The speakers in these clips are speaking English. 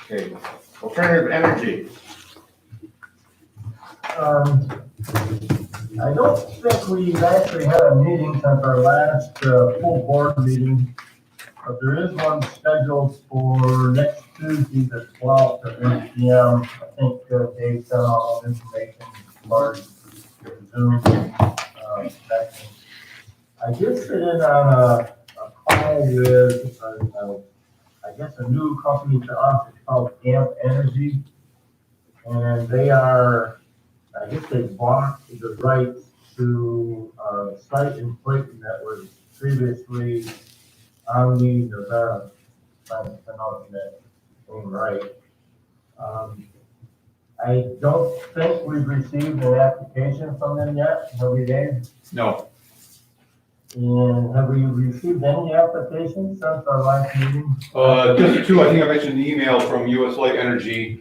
Okay, alternative energy. I don't think we've actually had a meeting since our last full board meeting, but there is one scheduled for next Tuesday, the 12th at 1 p.m. I think Dave sent all the information as far as the Zoom session. I did sit in on a call with, I guess, a new company to us. It's called Amp Energy, and they are, I guess they bought the rights to site in Clayton that was previously on the Nevada, trying to pronounce that name right. I don't think we've received an application from them yet, have we, Dave? No. And have we received any applications since our last meeting? Just two, I think I mentioned the email from US Light Energy,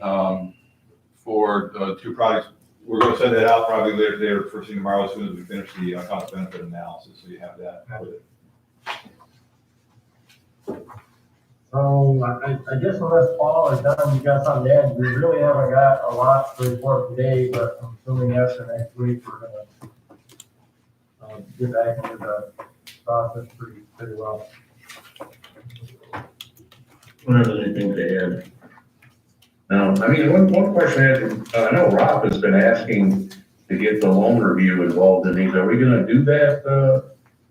for two projects. We're gonna send that out probably later today or first thing tomorrow as soon as we finish the cost benefit analysis, so you have that. So I guess unless Paul is done, you got something to add. We really haven't got a lot to report today, but I'm assuming after next week, we're gonna get back into the process pretty well. I don't have anything to add. No, I mean, one question I had, I know Rob has been asking to get the loan review involved in these. Are we gonna do that,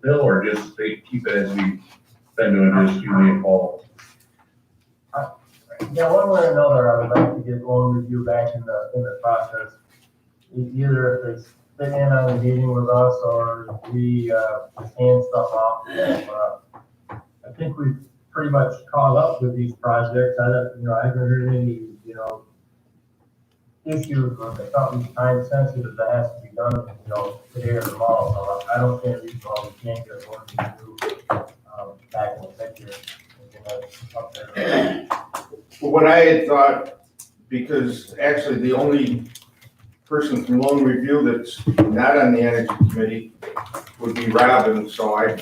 Bill, or just keep it as we've been doing, just you and Paul? Yeah, one way or another, I would like to get loan review back in the process. Either if they stay in on the meeting with us or we hand stuff off. I think we've pretty much caught up with these projects. I haven't heard any, issues with something time sensitive that has to be done, today or tomorrow. So I don't see any reason why we can't get loan review back in the picture. Up there. Well, what I had thought, because actually the only person from loan review that's not on the energy committee would be Rob, and so I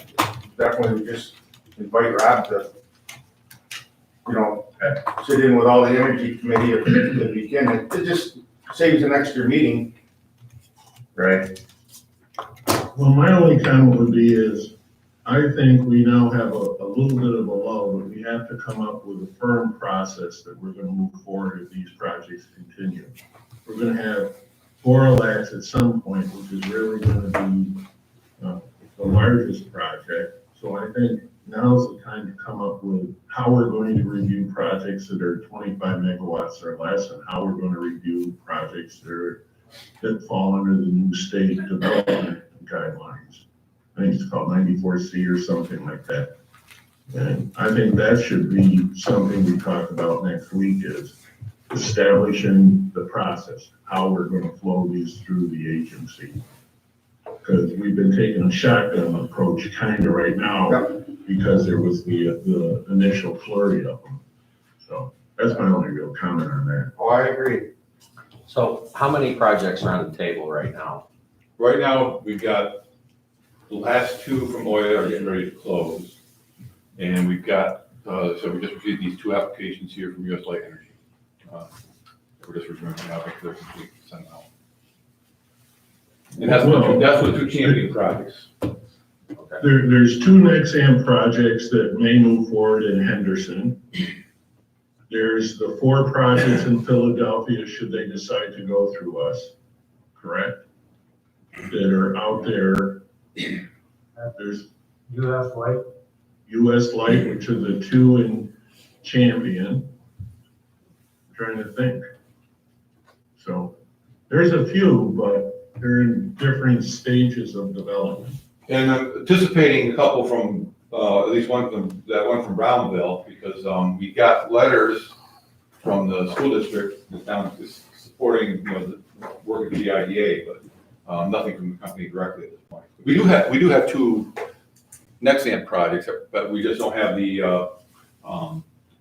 definitely would just invite Rob to, sit in with all the energy committee if he can. It just saves an extra meeting. Right. Well, my only comment would be is, I think we now have a little bit of a lull, but we have to come up with a firm process that we're gonna move forward if these projects continue. We're gonna have Boralax at some point, which is really gonna be the largest project. So I think now's the time to come up with how we're going to review projects that are 25 megawatts or less, and how we're gonna review projects that fall under the new state development guidelines. I think it's called 94C or something like that. And I think that should be something we talk about next week, is establishing the process, how we're going to flow these through the agency. Because we've been taking a shotgun approach kind of right now, because there was the initial flurry of them. So that's my only real comment on that. Oh, I agree. So how many projects are on the table right now? Right now, we've got the last two from Oya are getting ready to close. And we've got, so we just received these two applications here from US Light Energy. We're just reviewing them out, they're complete, send them out. And that's what the two champion projects. Okay. There's two Nexam projects that may move forward in Henderson. There's the 4 projects in Philadelphia, should they decide to go through us, correct? That are out there. There's US Light. US Light, which are the 2 in Champion. I'm trying to think. So there's a few, but they're in different stages of development. And I'm anticipating a couple from, at least one from Brownville, because we got letters from the school district that's down supporting, the work of the IDA, but nothing from the company directly at this point. We do have 2 Nexamp projects, but we just don't have the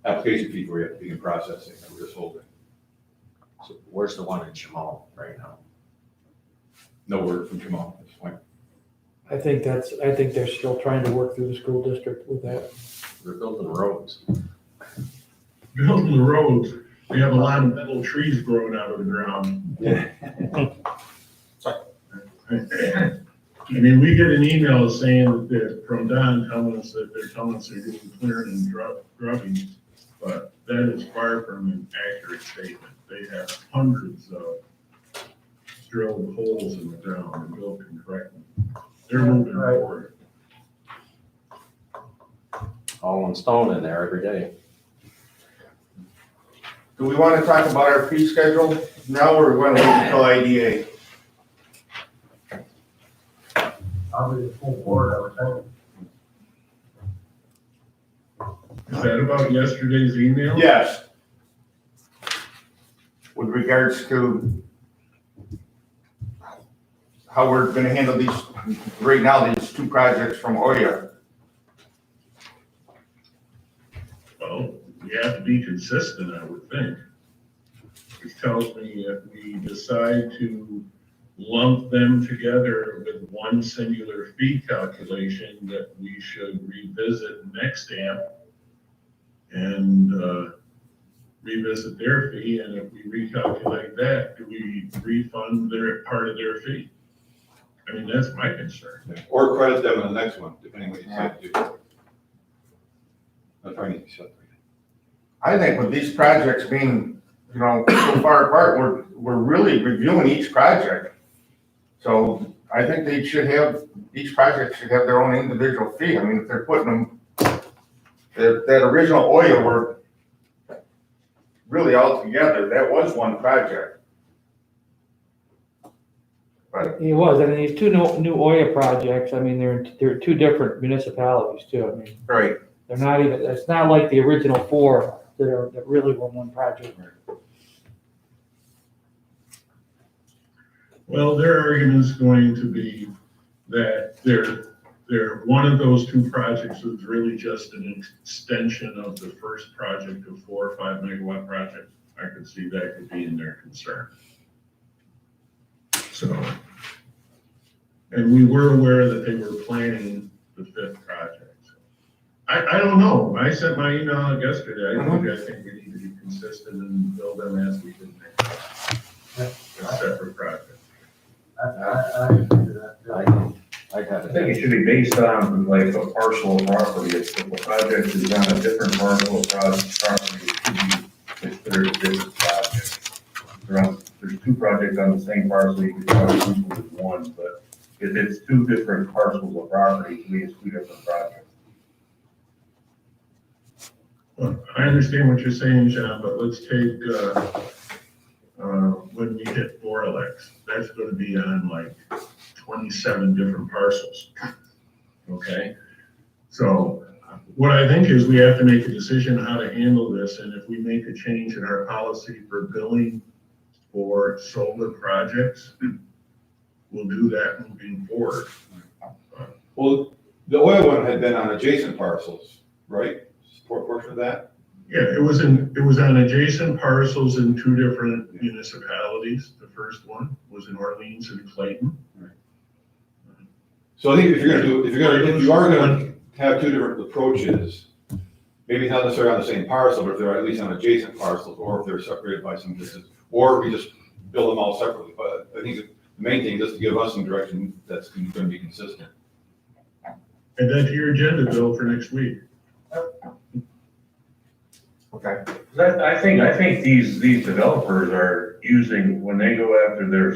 application fee for yet to begin processing. We're just holding. So where's the one in Jamal right now? No word from Jamal at this point. I think they're still trying to work through the school district with that. We're building roads. Building the roads. We have a lot of metal trees growing out of the ground. Yeah. I mean, we get an email saying that from Don telling us that they're telling us they're doing clearing and grubbing, but that is far from an accurate statement. They have hundreds of drilled holes in the ground and Bill can correct them. They're moving Right. forward. Hauling stone in there every day. Do we want to talk about our fee schedule now, or we want to wait until IDA? Probably the full board, I would think. Is that about yesterday's email? Yes. With regards to how we're gonna handle these, right now, these two projects from Oya. Well, we have to be consistent, I would think. Which tells me if we decide to lump them together with one singular fee calculation, that we should revisit next AMP and revisit their fee, and if we recalculate that, do we refund their part of their fee? I mean, that's my concern. Or credit them in the next one, depending what you decide to do. That's probably need to be separated. I think with these projects being, you know, so far apart, we're really reviewing each project. So I think they should have, each project should have their own individual fee. I mean, if they're putting them, that original Oya were really all together, that was one project. But It was, I mean, these two new Oya projects, I mean, they're two different municipalities too. I mean, right, they're not even, it's not like the original four that really were one project. Well, their argument is going to be that one of those two projects was really just an extension of the first project of 4 or 5 megawatt project. I could see that could be in their concern. So, and we were aware that they were planning the 5th project. I don't know. I sent my email out yesterday. I think we need to be consistent and build them as we did a separate project. I agree to that. I'd have I think it it. should be based on like a parcel of property. If the project is on a different parcel of property, it should be considered a different project. There's 2 projects on the same parcel, you could probably group them as one, but if it's 2 different parcels of property, to me, it's 2 different projects. Well, I understand what you're saying, John, but let's take, when we hit Boralex, that's gonna be on like 27 different parcels. Okay? So what I think is we have to make a decision how to handle this, and if we make a change in our policy for billing for solar projects, we'll do that moving forward. Well, the oil one had been on adjacent parcels, right? Support portion of that? Yeah, it was on adjacent parcels in 2 different municipalities. The first one was in Orleans and Clayton. So I think if you are gonna have 2 different approaches, maybe not necessarily on the same parcel, but if they're at least on adjacent parcels, or if they're separated by some distance, or we just build them all separately. But I think the main thing is just to give us some direction that's gonna be consistent. And that's your agenda, Bill, for next week. okay. I think these developers are using, when they go after their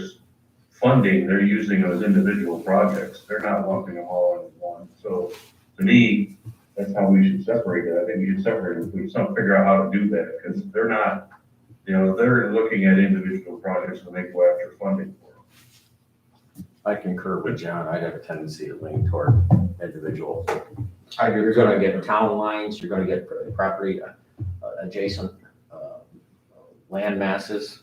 funding, they're using those individual projects. They're not lumping them all into one. So to me, that's how we should separate it. I think we should separate it. We some figure out how to do that, because they're not, they're looking at individual projects when they go after funding for them. I concur with John. I'd have a tendency to lean toward individual. I do. You're gonna get town lines, you're gonna get property adjacent land masses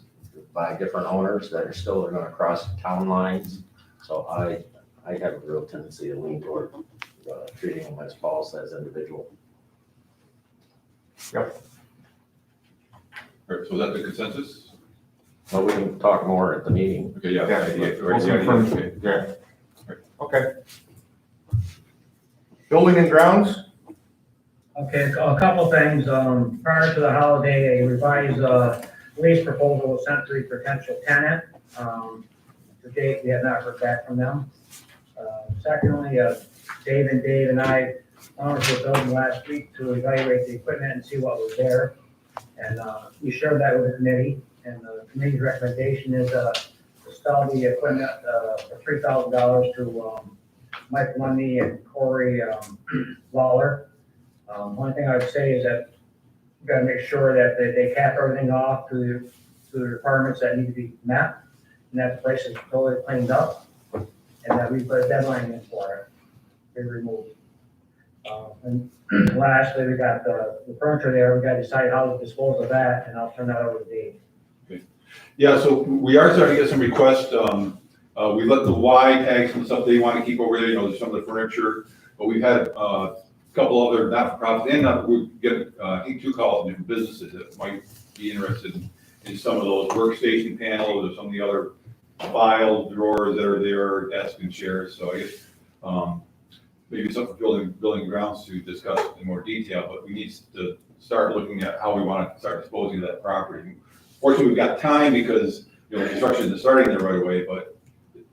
by different owners that are still gonna cross town lines. So I have a real tendency to lean toward treating them as Paul says, individual. Yep. All right, so is that the consensus? But we can talk more at the meeting. Okay, yeah. Yeah, yeah, we'll yeah, confirm. okay. Yeah. Okay. Building and grounds? Okay, a couple things. Prior to the holiday, a revised lease proposal was sent to the potential tenant. To date, we have not heard back from them. Secondly, Dave and I went to the building last week to evaluate the equipment and see what was there. And we shared that with the committee, and the committee's recommendation is to sell the equipment for $3,000 to Mike Lundy and Corey Lawler. One thing I would say is that we've got to make sure that they cap everything off to the requirements that need to be met, and that the place is totally cleaned up, and that we put a deadline in for it, be removed. And lastly, we got the furniture there, we got to decide how to dispose of that, and I'll turn that over to Dave. Yeah, so we are starting to get some requests. We let the Y tag some stuff they want to keep over there, you know, some of the furniture, but we've had a couple other not-for-profits, and we get, I think, 2 calls from different businesses that might be interested in some of those workstation panels or some of the other file drawers that are there, desks and chairs. So I guess maybe something for building grounds to discuss in more detail, but we need to start looking at how we want to start disposing of that property. Fortunately, we've got time because, you know, construction is starting there right away, but,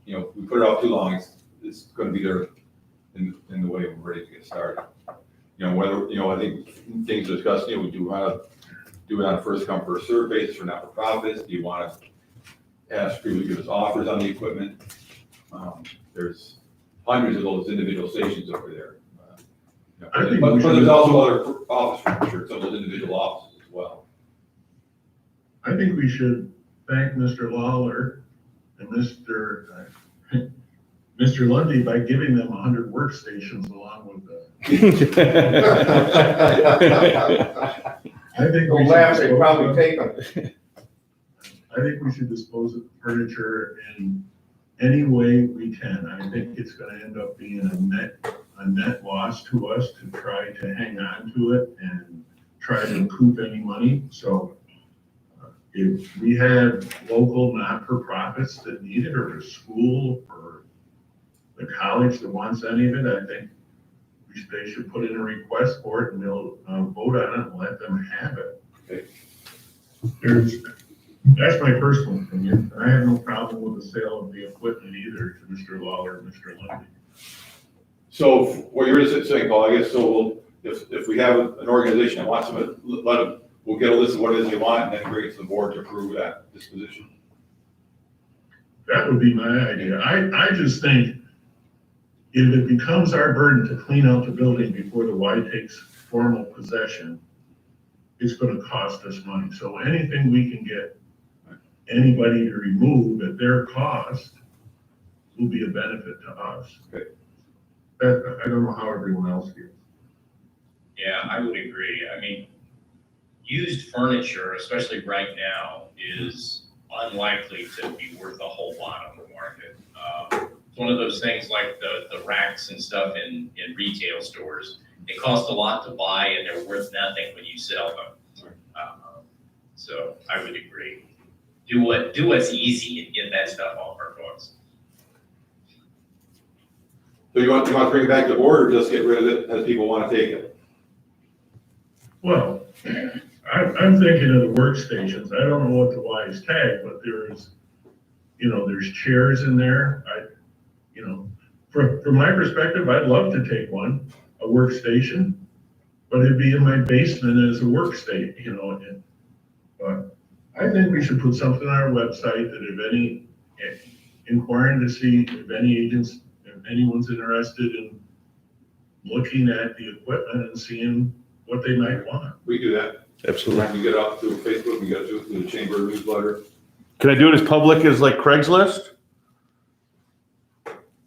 you know, if we put it off too long, it's going to be there in the way we're ready to get started. You know, whether, you know, I think things discussed, you know, we do want to do it on a first come, first served basis for not-for-profits. Do you want to ask people to give us offers on the equipment? There's hundreds of those individual stations over there. I think But we should- there's also other office furniture, some of those individual offices as well. I think we should thank Mr. Lawler and Mr. Lundy by giving them 100 workstations along with the. I think Don't we laugh, should they probably take them. I think we should dispose of furniture in any way we can. I think it's gonna end up being a net loss to us to try to hang on to it and try to recoup any money. So if we had local not-for-profits that need it, or a school, or the college that wants any of it, I think they should put in a request for it and they'll vote on it and let them have it. Okay. That's my personal opinion. I have no problem with the sale of the equipment either to Mr. Lawler and Mr. Lundy. So what you're saying, Paul, I guess, so if we have an organization that wants them, we'll get a list of what it is they want and then bring it to the board to approve that disposition. That would be my idea. I just think if it becomes our burden to clean out the building before the Y takes formal possession, it's gonna cost us money. So anything we can get anybody to remove at their cost will be a benefit to us. Okay. I don't know how everyone else feels. Yeah, I would agree. I mean, used furniture, especially right now, is unlikely to be worth a whole lot on the market. It's one of those things like the racks and stuff in retail stores. They cost a lot to buy and they're worth nothing when you sell them. So I would agree. Do what's easy and get that stuff off our books. So you want to bring it back to the board or just get rid of it as people want to take it? Well, I'm thinking of the workstations. I don't know what the Y is tagged, but there's chairs in there. From my perspective, I'd love to take one, a workstation, but it'd be in my basement as a workstation, but I think we should put something on our website that if any, inquiring to see if anyone's interested in looking at the equipment and seeing what they might want. We do that. Absolutely. You get it out through Facebook, you get it through the chamber newsletter. Can I do it as public as like Craigslist?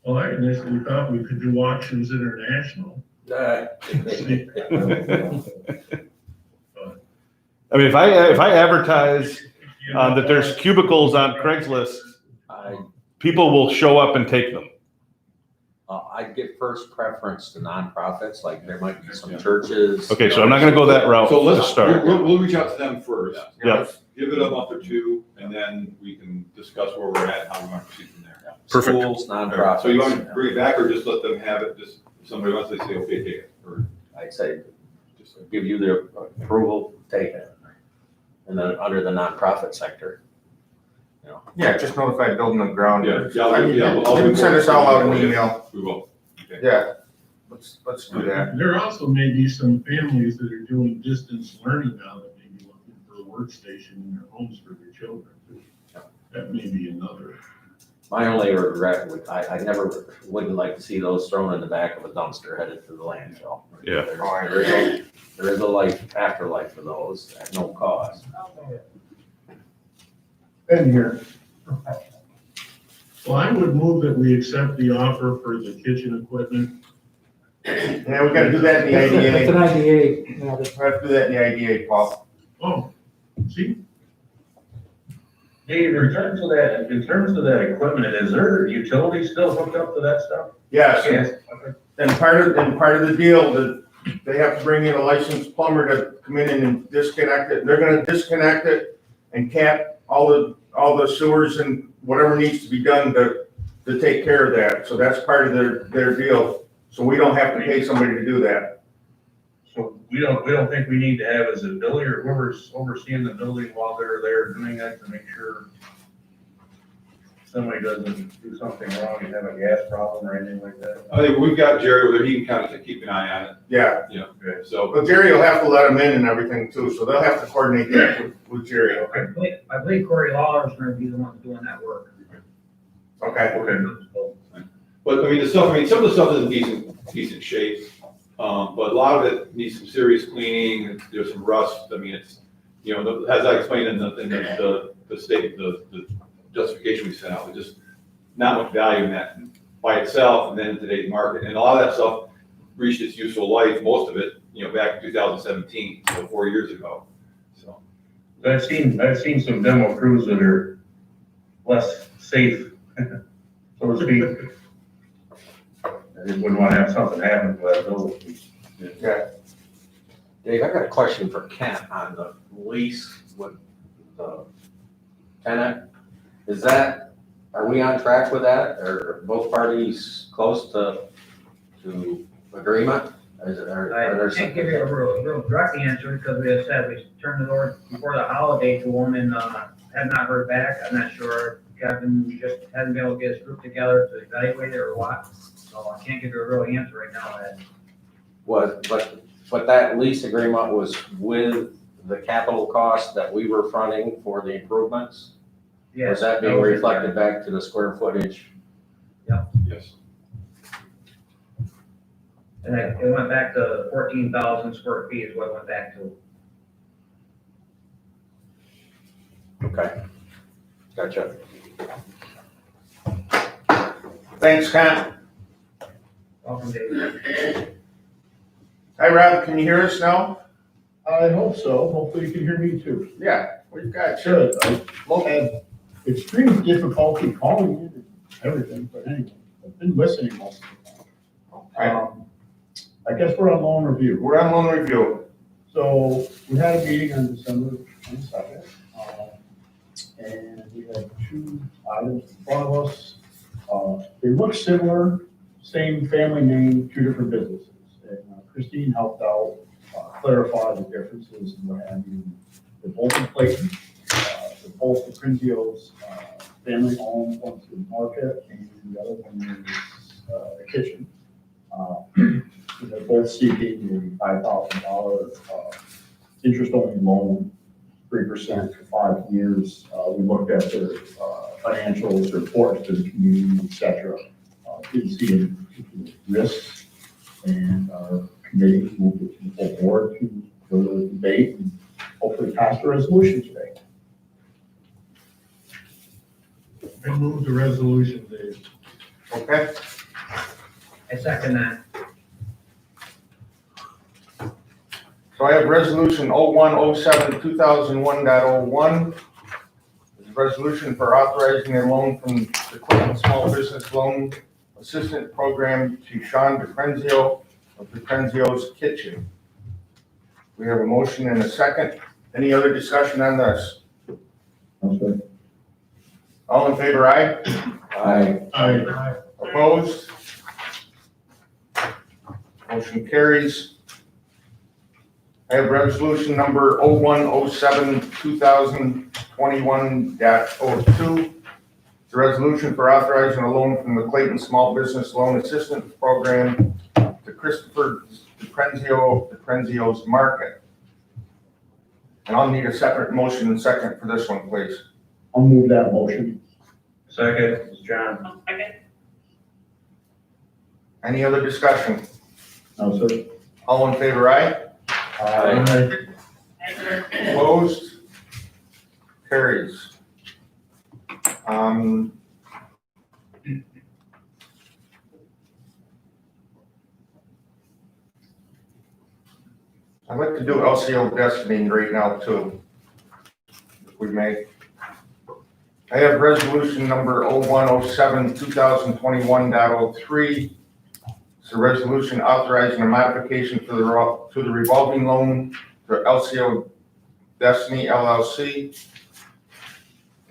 Well, I initially thought we could do auctions international. I mean, if I advertise that there's cubicles on Craigslist, people will show up and take them. I'd give first preference to nonprofits, like there might be some churches. Okay, so I'm not gonna go that route So to let's start. we'll reach out to them first. Yeah. Let's give it a month or two, and then we can discuss where we're at, and how we want to proceed from there. Perfect. Schools, nonprofits. So you want to bring it back, or just let them have it, just if somebody wants, they say, okay, take it, or I'd say Just give you the approval, take it. And then under the nonprofit sector, you know. Yeah, just notify building and ground. Yeah, I'll You can send us all out an email. We will. Yeah, let's do that. There also may be some families that are doing distance learning now that may be looking for a workstation in their homes for their children. That may be another. My only regret, I never wouldn't like to see those thrown in the back of a dumpster headed to the landfill. Yeah. There is a life, afterlife for those at no cost. In here. Well, I would move that we accept the offer for the kitchen equipment. Yeah, we gotta do that in the It's IDA. an IDA, We have to do that in the IDA, Paul. Oh, see, Dave, in terms of that equipment, is there utilities still hooked up to that stuff? Yes, Okay. and part of the deal, that they have to bring in a licensed plumber to come in and disconnect it. They're gonna disconnect it and cap all the sewers and whatever needs to be done to take care of that. So that's part of their deal. So we don't have to pay somebody to do that. So we don't think we need to have as a building or whoever's overseeing the building while they're there doing that to make sure somebody doesn't do something wrong and have a gas problem or anything like that. I think we've got Jerry over there, he can kind of keep an eye on it, Yeah, so. but Jerry will have to let them in and everything too, so they'll have to coordinate that with Jerry. Okay. I believe Corey Lawler's gonna be the one doing that work. Okay. But I mean, some of the stuff is in decent shape, but a lot of it needs some serious cleaning, there's some rust, I mean, it's, you know, as I explained in the state, the justification we sent out, there's just not much value in that by itself, and then in today's market, and a lot of that stuff reached its useful life, most of it, you know, back in 2017, so 4 years ago, so. I've seen some demo crews that are less safe, so to speak. I just wouldn't want to have something happen to that building. Yeah. Dave, I got a question for Kent on the lease with the tenant. Are we on track with that? Are both parties close to agreement? I can't give you a real direct answer because we had said we turned it over before the holiday to them and have not heard back. I'm not sure. Kevin just hasn't been able to get his group together to evaluate it or what. So I can't give you a real answer right now, Ed. But that lease agreement was with the capital cost that we were fronting for the improvements? Yes. Was that being reflected back to the square footage? Yes. And it went back to 14,000 square feet is what it went back to. Okay. Gotcha. Thanks, Ken. Welcome, Dave. Hi, Rob, can you hear us now? I hope so. Hopefully you can hear me too. Yeah, we've got you. Good. I had extreme difficulty calling you and everything, but anyway, I've been listening most of the time. I guess we're on loan review. We're on loan review. So we had a meeting on December 22nd, and we had two items in front of us. They look similar, same family name, two different businesses. And Christine helped out clarify the differences and what have you. They're both in Clayton. They're both the Prinzio's family owned, one's in Market, and the other one is the kitchen. They're both seeking a $5,000 interest-only loan, 3% for 5 years. We looked at their financials, their reports to the community, et cetera. Didn't see any particular risks, and our committee moved it to the full board to further debate and hopefully pass a resolution today. I move the resolution, Dave. Okay, I second that. so I have resolution 0107 2001.01. It's a resolution for authorizing a loan from the Clinton Small Business Loan Assistant Program to Sean DePrenzio of DePrenzio's Kitchen. We have a motion and a second. Any other discussion on this? All in favor, aye? Aye. Opposed? Motion carries. I have resolution number 0107-2021-02. It's a resolution for authorizing a loan from the Clayton Small Business Loan Assistance Program to Christopher DeCrenzio's Market. And I'll need a separate motion and second for this one, please. I'll move that motion. Second, is John. Any other discussion? No, sir. All in favor, aye? Aye. Opposed? Carries. I'd like to do LCO Destiny right now too, if we may. I have resolution number 0107-2021.03. It's a resolution authorizing a modification to the revolving loan for LCO Destiny LLC.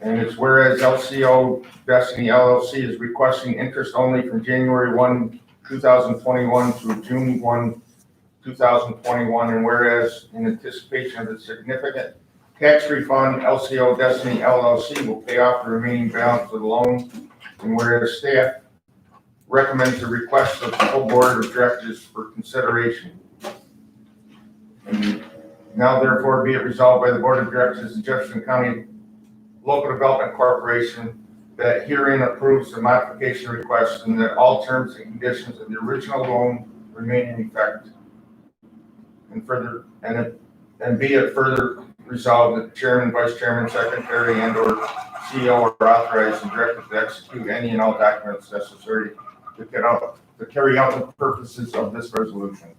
And it's whereas LCO Destiny LLC is requesting interest only from January 1, 2021 through June 1, 2021, and whereas in anticipation of a significant tax refund, LCO Destiny LLC will pay off the remaining balance of the loan, and whereas staff recommends the request of the full board of directors for consideration. And now therefore be it resolved by the board of directors of Jefferson County Local Development Corporation that herein approves the modification request and that all terms and conditions of the original loan remain in effect. And further, and be it further resolved that the chairman, vice chairman, secretary, and/or CEO are authorized and directed to execute any and all documents necessary to carry out the purposes of this resolution.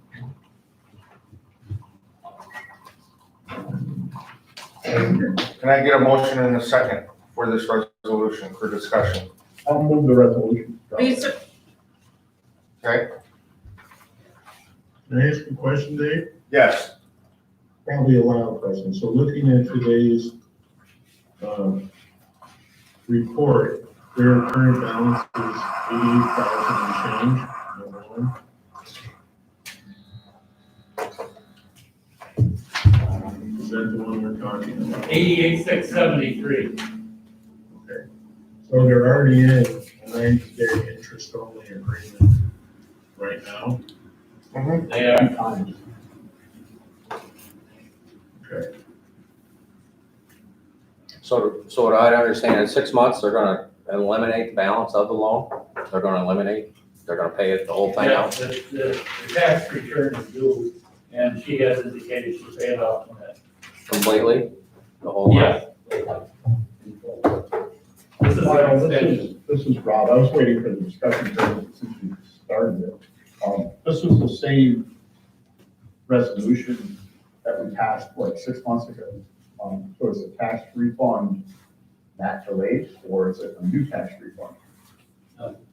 Can I get a motion in a second for this resolution for discussion? I'll move the resolution. Okay? Can I ask a question, Dave? Yes. Probably a loud question. So looking at today's report, their current balance is 88,000 and change, number one. Is that the one we're talking about? 88,673. Okay. So they're already in a 90-day interest-only agreement right now? Mm-hmm. They are, Okay. So what I understand, in 6 months, they're gonna eliminate the balance of the loan? They're gonna pay it the whole thing yeah, out? the tax return is due, and she has indicated she'll pay it off on that. Completely? The whole amount? Yeah. This is an extension. This is Rob. I was waiting for the discussion since we started it. This was the same resolution that we passed like 6 months ago. So is a tax refund not delayed, or is it a new tax refund?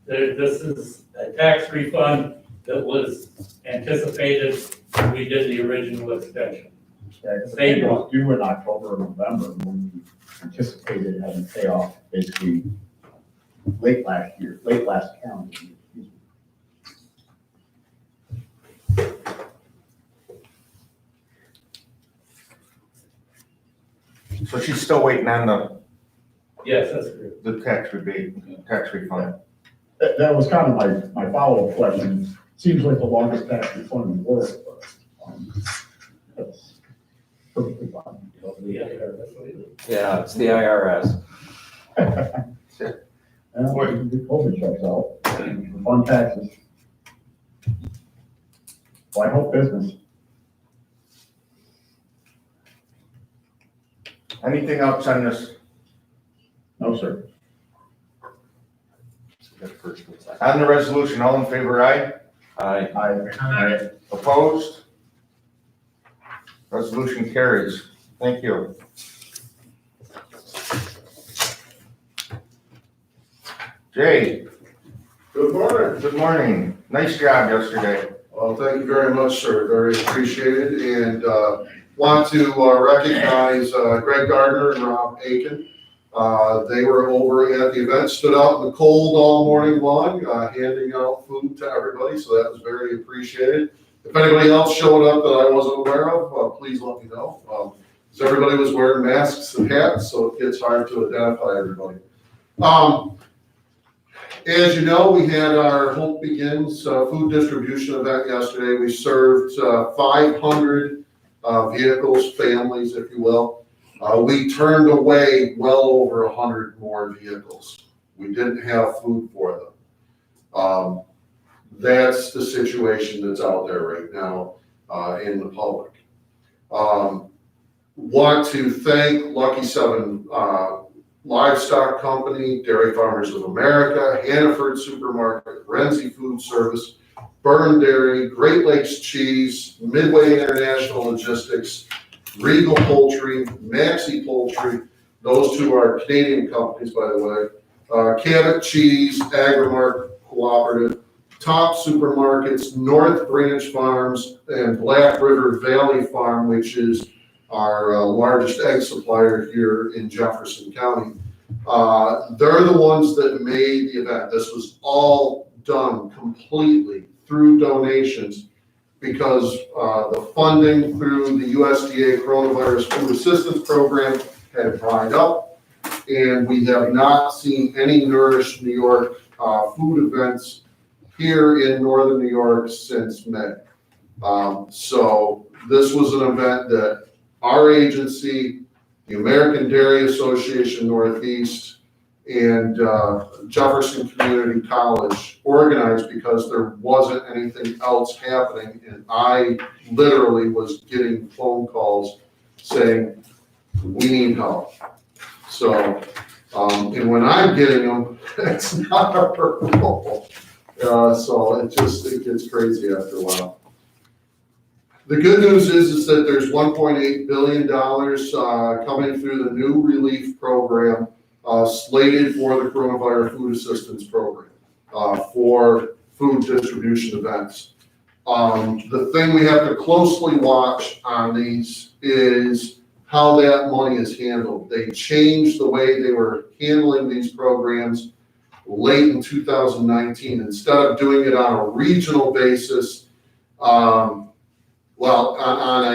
This is a tax refund that was anticipated when we did the original extension. Yeah, 'cause Same it was due in October or November when we anticipated having payoff basically late last calendar year. So she's still waiting on Yes, that's correct. the tax rebate, tax refund. That was kind of my follow-up question. Seems like the longest tax refund in the world, but, that's perfectly fine. Yeah, that's what it is. Yeah, it's the IRS. And we can do COVID checks out, fund taxes. Well, I hope business. Anything else on this? No, sir. On the resolution, all in favor, aye? Aye. Opposed? Resolution carries. Thank you. Jay, Good morning. good morning. Nice job yesterday. Well, thank you very much, sir. Very appreciated. And want to recognize Greg Gardner and Rob Aiken. They were over at the event, stood out in the cold all morning long, handing out food to everybody. So that was very appreciated. If anybody else showed up that I wasn't aware of, please let me know. Because everybody was wearing masks and hats, so it gets hard to identify everybody. As you know, we had our Hope Begins food distribution event yesterday. We served 500 vehicles, families, if you will. We turned away well over 100 more vehicles. We didn't have food for them. That's the situation that's out there right now in the public. Want to thank Lucky 7 Livestock Company, Dairy Farmers of America, Hannaford Supermarket, Renzi Food Service, Burn Dairy, Great Lakes Cheese, Midway International Logistics, Regal Poultry, Maxi Poultry. Those two are Canadian companies, by the way. Cabot Cheese, Agrimark Cooperative, Top Supermarkets, North Branch Farms, and Black River Valley Farm, which is our largest egg supplier here in Jefferson County. They're the ones that made the event. This was all done completely through donations because the funding through the USDA Coronavirus Food Assistance Program had dried up, and we have not seen any Nourish New York food events here in Northern New York since May. So this was an event that our agency, the American Dairy Association Northeast, and Jefferson Community College organized because there wasn't anything else happening, and I literally was getting phone calls saying, we need help. So, and when I'm getting them, it's not our role. So it gets crazy after a while. The good news is that there's $1.8 billion coming through the new relief program slated for the Coronavirus Food Assistance Program for food distribution events. The thing we have to closely watch on these is how that money is handled. They changed the way they were handling these programs late in 2019. Instead of doing it on a regional basis, on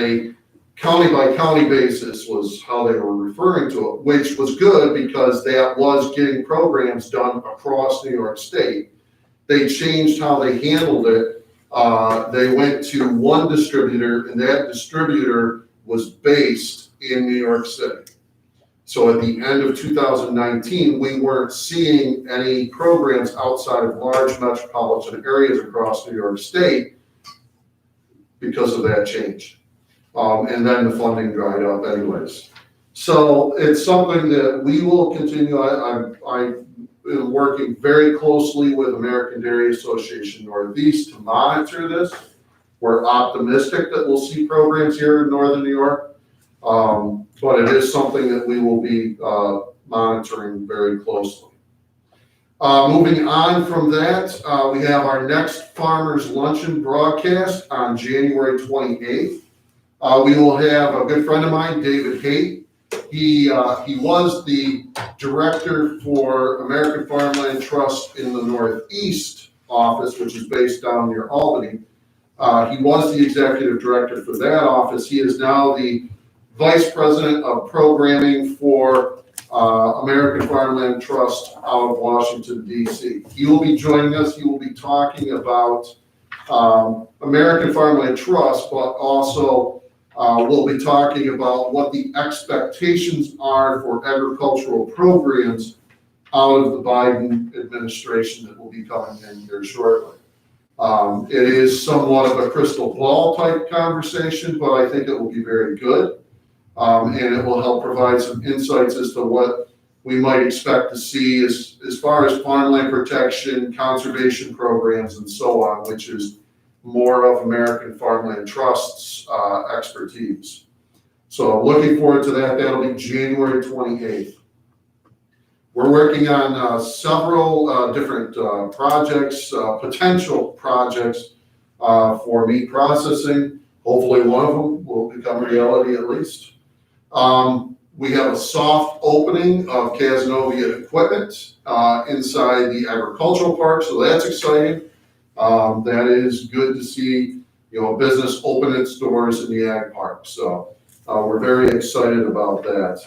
a county by county basis was how they were referring to it, which was good because that was getting programs done across New York State. They changed how they handled it. They went to one distributor, and that distributor was based in New York City. So at the end of 2019, we weren't seeing any programs outside of large metropolitan areas across New York State because of that change. And then the funding dried up anyways. So it's something that we will continue. I've been working very closely with American Dairy Association Northeast to monitor this. We're optimistic that we'll see programs here in Northern New York, but it is something that we will be monitoring very closely. Moving on from that, we have our next Farmers Luncheon broadcast on January 28th. We will have a good friend of mine, David Haight. He was the director for American Farmland Trust in the Northeast office, which is based down near Albany. He was the executive director for that office. He is now the vice president of programming for American Farmland Trust out of Washington, D.C. He will be joining us. He will be talking about American Farmland Trust, but also we'll be talking about what the expectations are for agricultural programs out of the Biden administration that will be coming in here shortly. It is somewhat of a crystal ball type conversation, but I think it will be very good. And it will help provide some insights as to what we might expect to see as far as farmland protection, conservation programs, and so on, which is more of American Farmland Trust's expertise. So looking forward to that. That'll be January 28th. We're working on several different projects, potential projects for meat processing. Hopefully one of them will become reality at least. We have a soft opening of Casanova equipment inside the agricultural park, so that's exciting. That is good to see, business open its doors in the ag park. So we're very excited about that.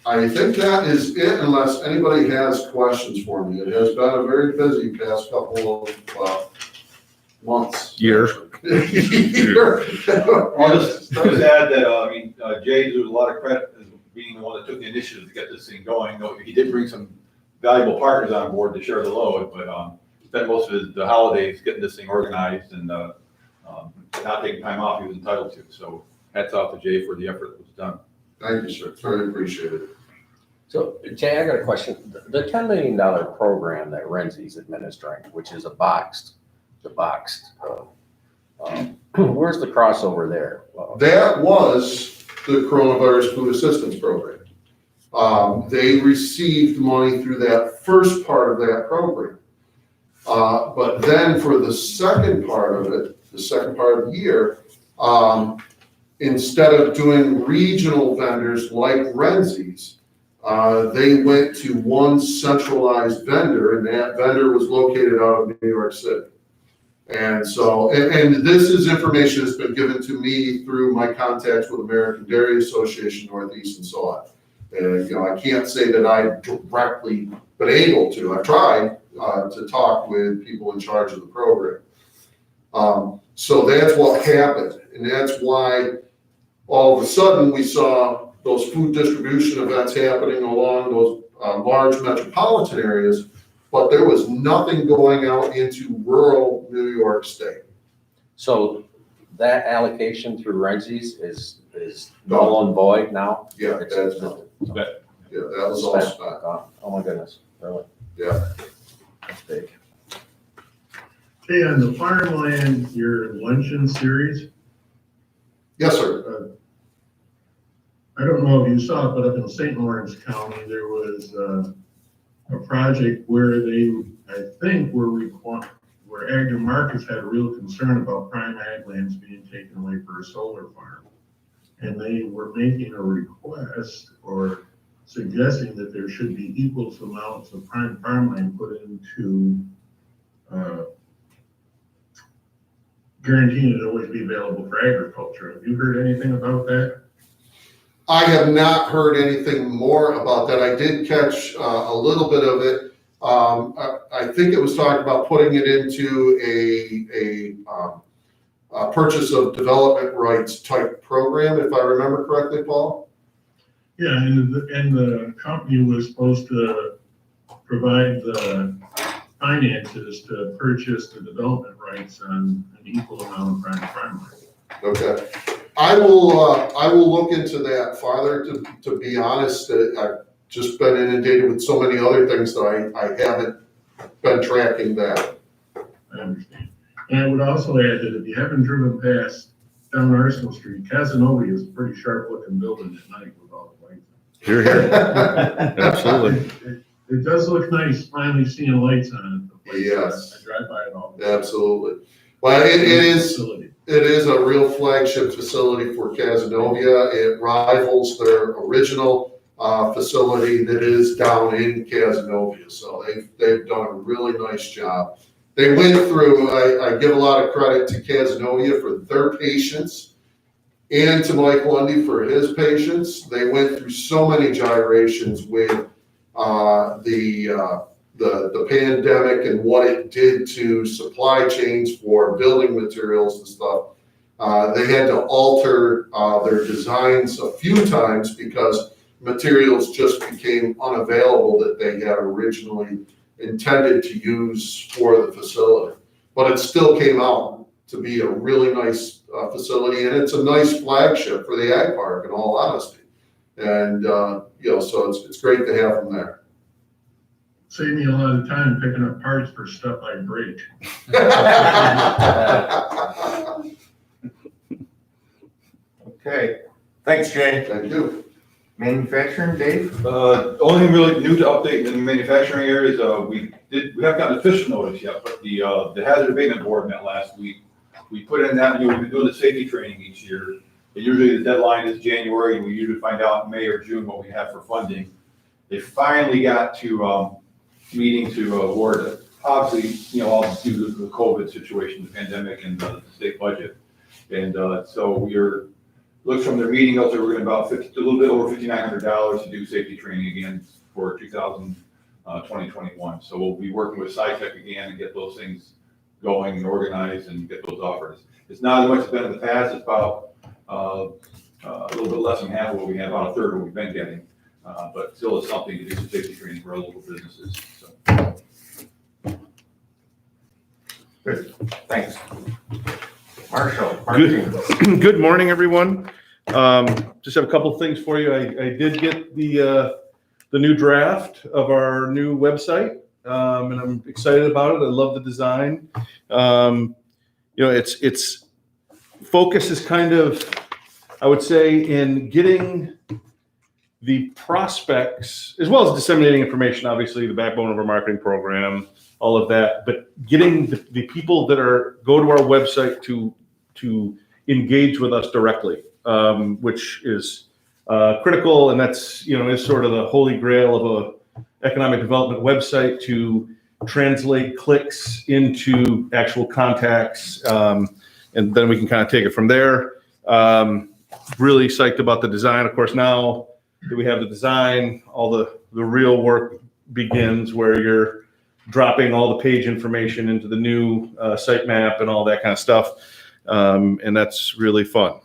I think that is it unless anybody has questions for me. It has been a very busy past couple of months. Year. Year. I'll just add that, Jay deserves a lot of credit as being the one that took the initiative to get this thing going. Though he did bring some valuable partners on board to share the load, but spent most of the holidays getting this thing organized and not taking time off he was entitled to. So hats off to Jay for the effort that was done. Thank you, sir. Very appreciated. So Jay, I got a question. The $10 million program that Renzi's administering, which is where's the crossover there? That was the coronavirus food assistance program. They received money through that first part of that program. But then for the second part of it, the second part of the year, instead of doing regional vendors like Renzi's, they went to one centralized vendor, and that vendor was located out of New York City. And so, and this is information that's been given to me through my contacts with American Dairy Association Northeast and so on. And, I can't say that I've directly been able to. I've tried to talk with people in charge of the program. So that's what happened. And that's why all of a sudden we saw those food distribution events happening along those large metropolitan areas, but there was nothing going out into rural New York State. So that allocation through Renzi's is null and void now? Yeah, It's- that's, yeah, that was all spent. Oh my goodness, really? Yeah. That's big. Hey, on the farmland, your luncheon series, Yes, sir. I don't know if you saw it, but up in St. Lawrence County, there was a project where they, I think, where Agri Markets had a real concern about prime ag lands being taken away for a solar farm. And they were making a request or suggesting that there should be equal amounts of prime farmland put into guaranteeing it always be available for agriculture. Have you heard anything about that? I have not heard anything more about that. I did catch a little bit of it. I think it was talked about putting it into a purchase of development rights type program, if I remember correctly, Paul? Yeah, and the company was supposed to provide the finances to purchase the development rights on an equal amount of prime farmland. Okay. I will look into that farther, to be honest. I've just been inundated with so many other things that I haven't been tracking that. I understand. And I would also add that if you haven't driven past down Arsenal Street, Casanova is a pretty sharp looking building at night with all the lights. You're here. Absolutely. It does look nice finally seeing lights on it. The place. Yes. I drive by it all the time. Absolutely. Well, it is. Facility. It is a real flagship facility for Casanova. It rivals their original facility that is down in Casanova. So they've done a really nice job. They went through, I give a lot of credit to Casanova for their patience and to Mike Lundy for his patience. They went through so many gyrations with the pandemic and what it did to supply chains for building materials and stuff. They had to alter their designs a few times because materials just became unavailable that they had originally intended to use for the facility. But it still came out to be a really nice facility, and it's a nice flagship for the ag park, in all honesty. And so it's great to have them there. Save me a lot of time picking up parts for stuff I break. Okay, thanks, Jay. Thank you. Manufacturing, Dave? Only thing really new to update in the manufacturing area is we haven't gotten official notice yet, but the hazard abatement board met last week. We put in that, we've been doing the safety training each year. And usually the deadline is January, and we usually find out in May or June what we have for funding. They finally got to meeting to award obviously, all due to the COVID situation, the pandemic and the state budget. And, so looks from their meeting, notes that we're gonna a little bit over $5,900 to do safety training again for 2021. So we'll be working with SciTech again and get those things going and organized and get those offers. It's not as much as been in the past, it's about, a little bit less than half of what we have, about a third of what we've been getting. But still it's something to do some safety training for our local businesses, so. Good, thanks. Martin. Good morning, everyone. Just have a couple things for you. I did get the new draft of our new website, and I'm excited about it. I love the design. It's focus is kind of, I would say, in getting the prospects, as well as disseminating information, obviously the backbone of our marketing program, all of that, but getting the people that go to our website to engage with us directly, which is critical, and that's is sort of the holy grail of a economic development website, to translate clicks into actual contacts, and then we can kind of take it from there. Really psyched about the design. Of course, now that we have the design, all the real work begins, where you're dropping all the page information into the new sitemap and all that kind of stuff. And that's really fun.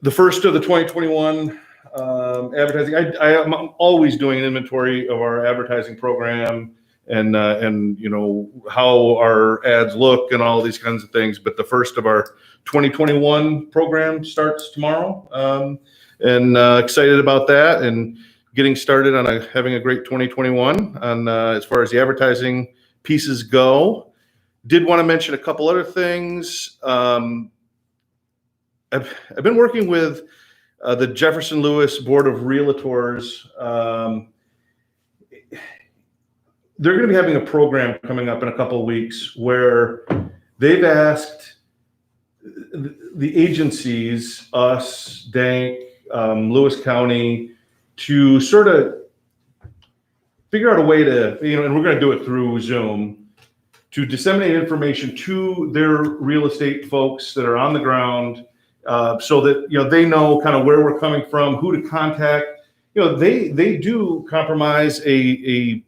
The first of the 2021 advertising, I'm always doing an inventory of our advertising program and how our ads look and all these kinds of things. But the first of our 2021 program starts tomorrow, and excited about that and getting started on having a great 2021. And as far as the advertising pieces go, did want to mention a couple other things. I've been working with the Jefferson Lewis Board of Realtors. They're going to be having a program coming up in a couple of weeks where they've asked the agencies, us, Dank, Lewis County, to sort of figure out a way to, and we're going to do it through Zoom, to disseminate information to their real estate folks that are on the ground, so that they know kind of where we're coming from, who to contact. They do compromise a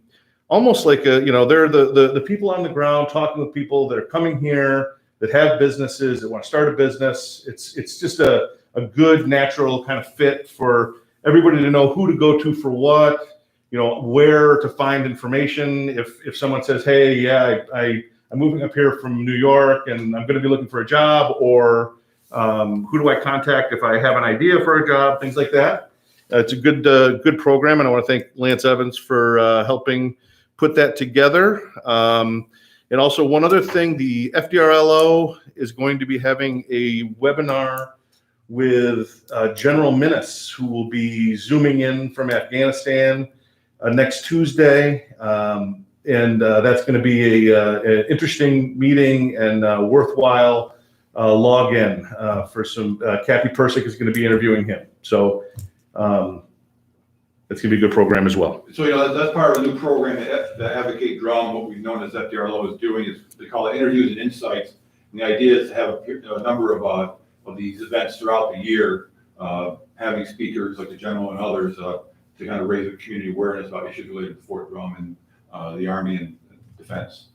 almost like they're the people on the ground talking with people that are coming here that have businesses, that want to start a business. It's just a good natural kind of fit for everybody to know who to go to for what, where to find information. If someone says, hey, yeah, I'm moving up here from New York and I'm going to be looking for a job, or who do I contact if I have an idea for a job, things like that. It's a good program, and I want to thank Lance Evans for helping put that together. And also one other thing, the FDRLO is going to be having a webinar with General Minnis, who will be zooming in from Afghanistan next Tuesday. And that's going to be an interesting meeting and worthwhile login for some. Kathy Persick is going to be interviewing him. So it's going to be a good program as well. So, that's part of the new program that Advocate Drum, what we've known as FDRLO, is doing, is they call it interviews and insights. And the idea is to have a number of these events throughout the year, having speakers like the general and others to kind of raise the community awareness about issues related to Fort Drum and the Army and defense.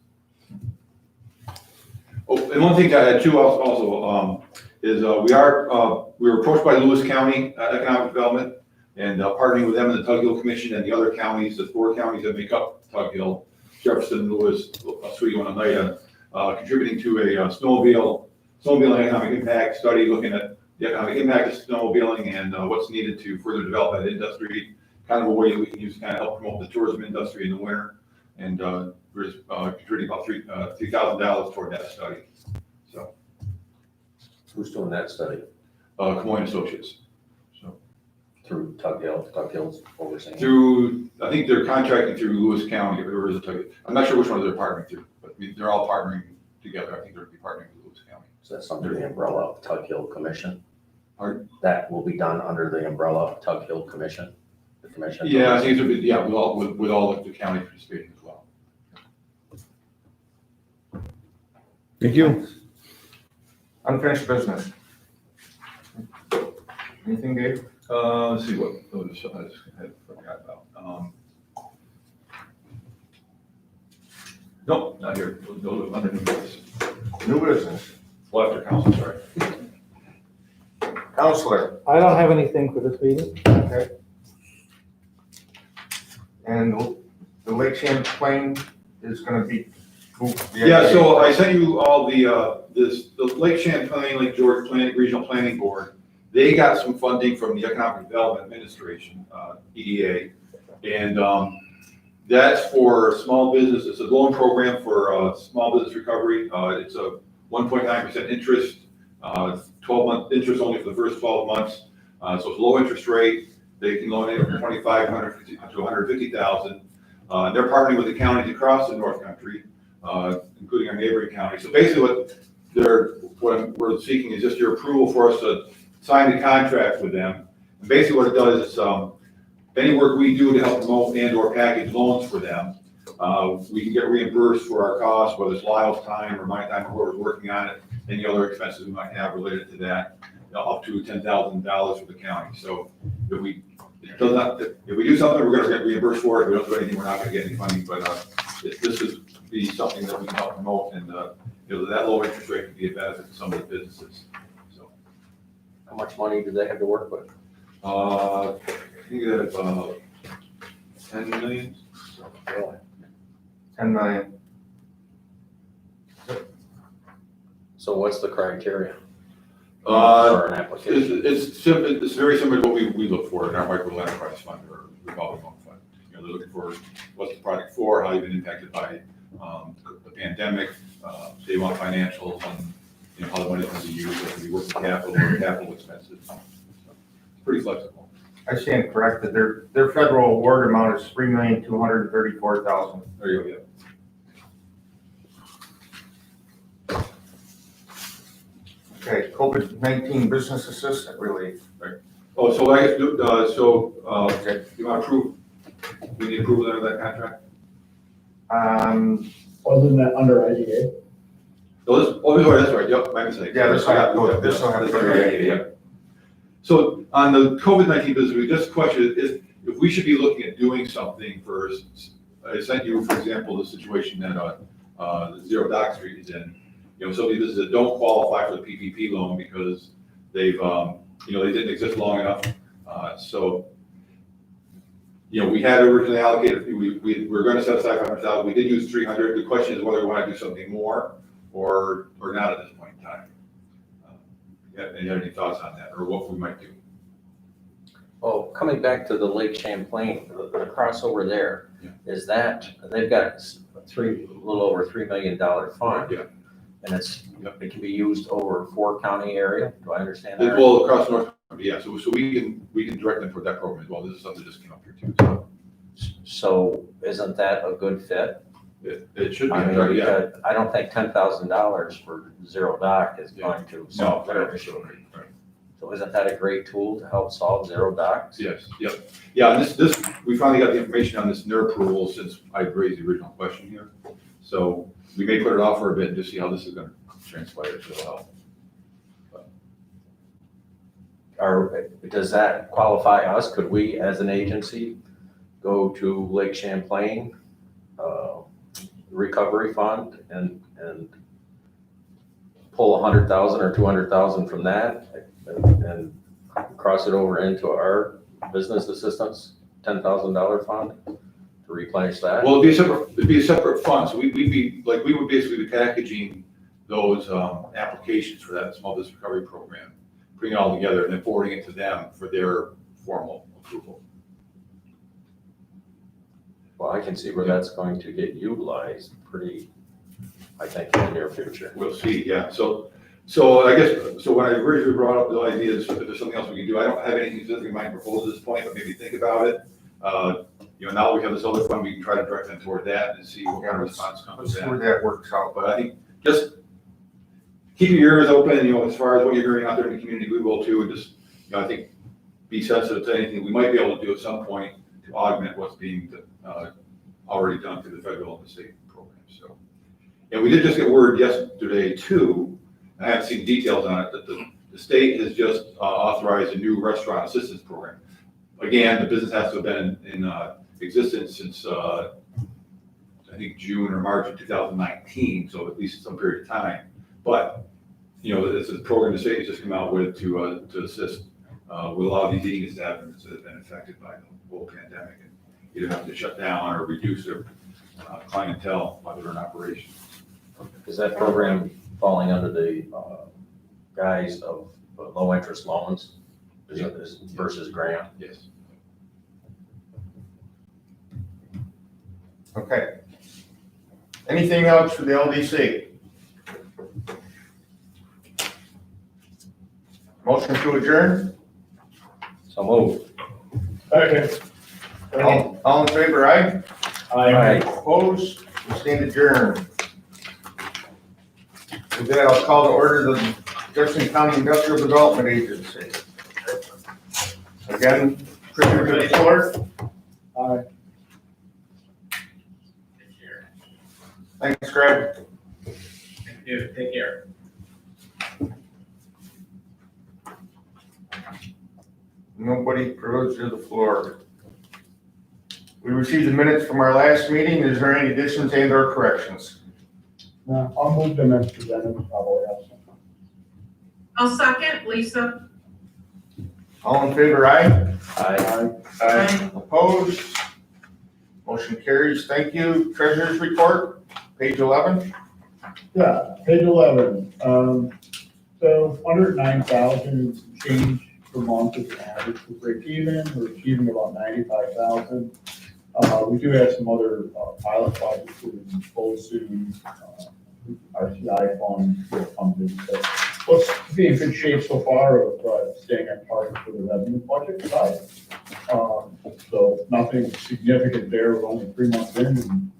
Oh, and one thing I had too also is we were approached by Lewis County Economic Development, and partnering with them and the Tug Hill Commission and the other counties, the 4 counties that make up Tug Hill, Jefferson, Lewis, Oswego, and Oneida, contributing to a snowmobile economic impact study, looking at the economic impact of snowmobiling and what's needed to further develop that industry, kind of a way that we can use to kind of help promote the tourism industry in the winter. And we're contributing about $3,000 toward that study. So, Who's doing that study? Camoin Associates. Through Tug Hill's overseeing? I think they're contracting through Lewis County, or is it Tug Hill? I'm not sure which one they're partnering through, but they're all partnering together. I think they're partnering with Lewis County. So that's under the umbrella of Tug Hill Commission? Pardon? That will be done under the umbrella of Tug Hill Commission? The commission? Yeah, I think with all of the county participating as well. Thank you. Unfinished business. Anything, Dave? Let's see what, I just had forgot about. Nope, not here. No, under new business. New business. Well, after council, sorry. Counselor, I don't have anything for this meeting. okay. And the Lake Champlain is gonna be moved. Yeah, so I sent you all the Lake Champlain, Lake George Regional Planning Board. They got some funding from the Economic Development Administration, EDA. And that's for small business. It's a loan program for small business recovery. It's a 1.9% interest, 12-month interest only for the first 12 months. So it's a low interest rate. They can loan anywhere from $2,500 to $150,000. They're partnering with the counties across the North Country, including our neighboring counties. So basically what we're seeking is just your approval for us to sign the contract with them. And basically what it does is any work we do to help promote and or package loans for them, we can get reimbursed for our costs, whether it's Lyle's time or my time or whoever's working on it, any other expenses we might have related to that, up to $10,000 for the county. So if we do something, we're gonna get reimbursed for it. If we don't do anything, we're not gonna get any funding, but this is be something that we can help promote, and that low interest rate can be a benefit to some of the businesses. So How much money do they have to work with? I think that about 10 million. Really? 10 million. So what's the criteria Uh, for an application? it's very similar to what we look for in our micro enterprise fund or revolving loan fund. They're looking for what's the project for, how you've been impacted by the pandemic. They want financials and how the money's going to be used. It can be working capital or capital expenses. So, it's pretty flexible. I stand corrected. Their federal award amount is $3,234,000. There you go. Yeah. Okay, COVID-19 business assistant relief. Oh, so I guess you want Okay. to approve? We need approval of that contract. Wasn't that under IDA? That's right. Yep, my mistake. Yeah, this will have to go- this will have to go to Yeah. IDA. So on the COVID-19 business, we just questioned if we should be looking at doing something first. I sent you, for example, the situation that the Zero Dock Street is in. Some of these businesses that don't qualify for the PPP loan because they've, they didn't exist long enough. We had originally allocated, we were going to set aside 500,000. We did use 300. The question is whether we want to do something more or not at this point in time. You have any thoughts on that, or what we might do? Oh, coming back to the Lake Champlain, the crossover there, Yeah. is that, they've got a little over $3 million fund. Yeah. And Yeah. it can be used over 4-county area, do I understand that? Well, across North, yeah, so we can direct them toward that program as well. This is something that just came up here too, So isn't that a good fit? it should be, I mean, yeah. because I don't think $10,000 for Zero Dock is Yeah. going to solve their issue. Right. So isn't that a great tool to help solve Zero Docks? Yes, yep. Yeah, and this, we finally got the information on this NER approval since I raised the original question here. So we may put it off for a bit and just see how this is gonna transpire, so it'll help. Or does that qualify us? Could we, as an agency, go to Lake Champlain Recovery Fund and pull 100,000 or 200,000 from that and cross it over into our business assistance $10,000 fund to replenish that? Well, it'd be a separate fund, so we would basically be packaging those applications for that small business recovery program, putting it all together and then forwarding it to them for their formal approval. Well, I can see where that's going to get utilized pretty, I think, in the near future. We'll see, yeah. So I guess, so when I originally brought up the idea is if there's something else we can do, I don't have anything specific in mind to propose at this point, but maybe think about it. Now we have this other fund, we can try to direct them toward that and see what kind of response comes Let's with see where that. that works out. But I think just keep your ears open, as far as what you're hearing out there in the community, we will too, and just, I think, be sensitive to anything we might be able to do at some point to augment what's being already done through the federal and the state programs. So And we did just get word yesterday too, I haven't seen details on it, that the state has just authorized a new restaurant assistance program. Again, the business has to have been in existence since, I think June or March of 2019, so at least some period of time. But, you know, it's a program the state has just come out with to assist with a lot of these eating establishments that have been affected by the whole pandemic and either have to shut down or reduce their clientele while they're in operation. Is that program falling under the guise of low interest loans versus grant? Yes. Okay. Anything else for the LDC? Motion to adjourn? So move. Okay. All in favor, aye? Aye. Opposed? We stand adjourned. With that, I'll call to order the Jefferson County Industrial Development Agency. Again, Commissioner to the floor. Aye. Take care. Thanks, Greg. Thank you. Take care. Nobody privileged to the floor. We received the minutes from our last meeting. Is there any additions and or corrections? No, I'll move them as presented, probably have some. I'll second, Lisa. All in favor, aye? Aye. Aye. Opposed? Motion carries. Thank you. Treasurer's report, page 11. Yeah, page 11, so 109,000 change per month is the average for break even. We're achieving about 95,000. We do have some other pilot projects that will close soon. RTI fund will come in, so looks to be in good shape so far of staying on target for the revenue budget side. So nothing significant there. We're only 3 months in and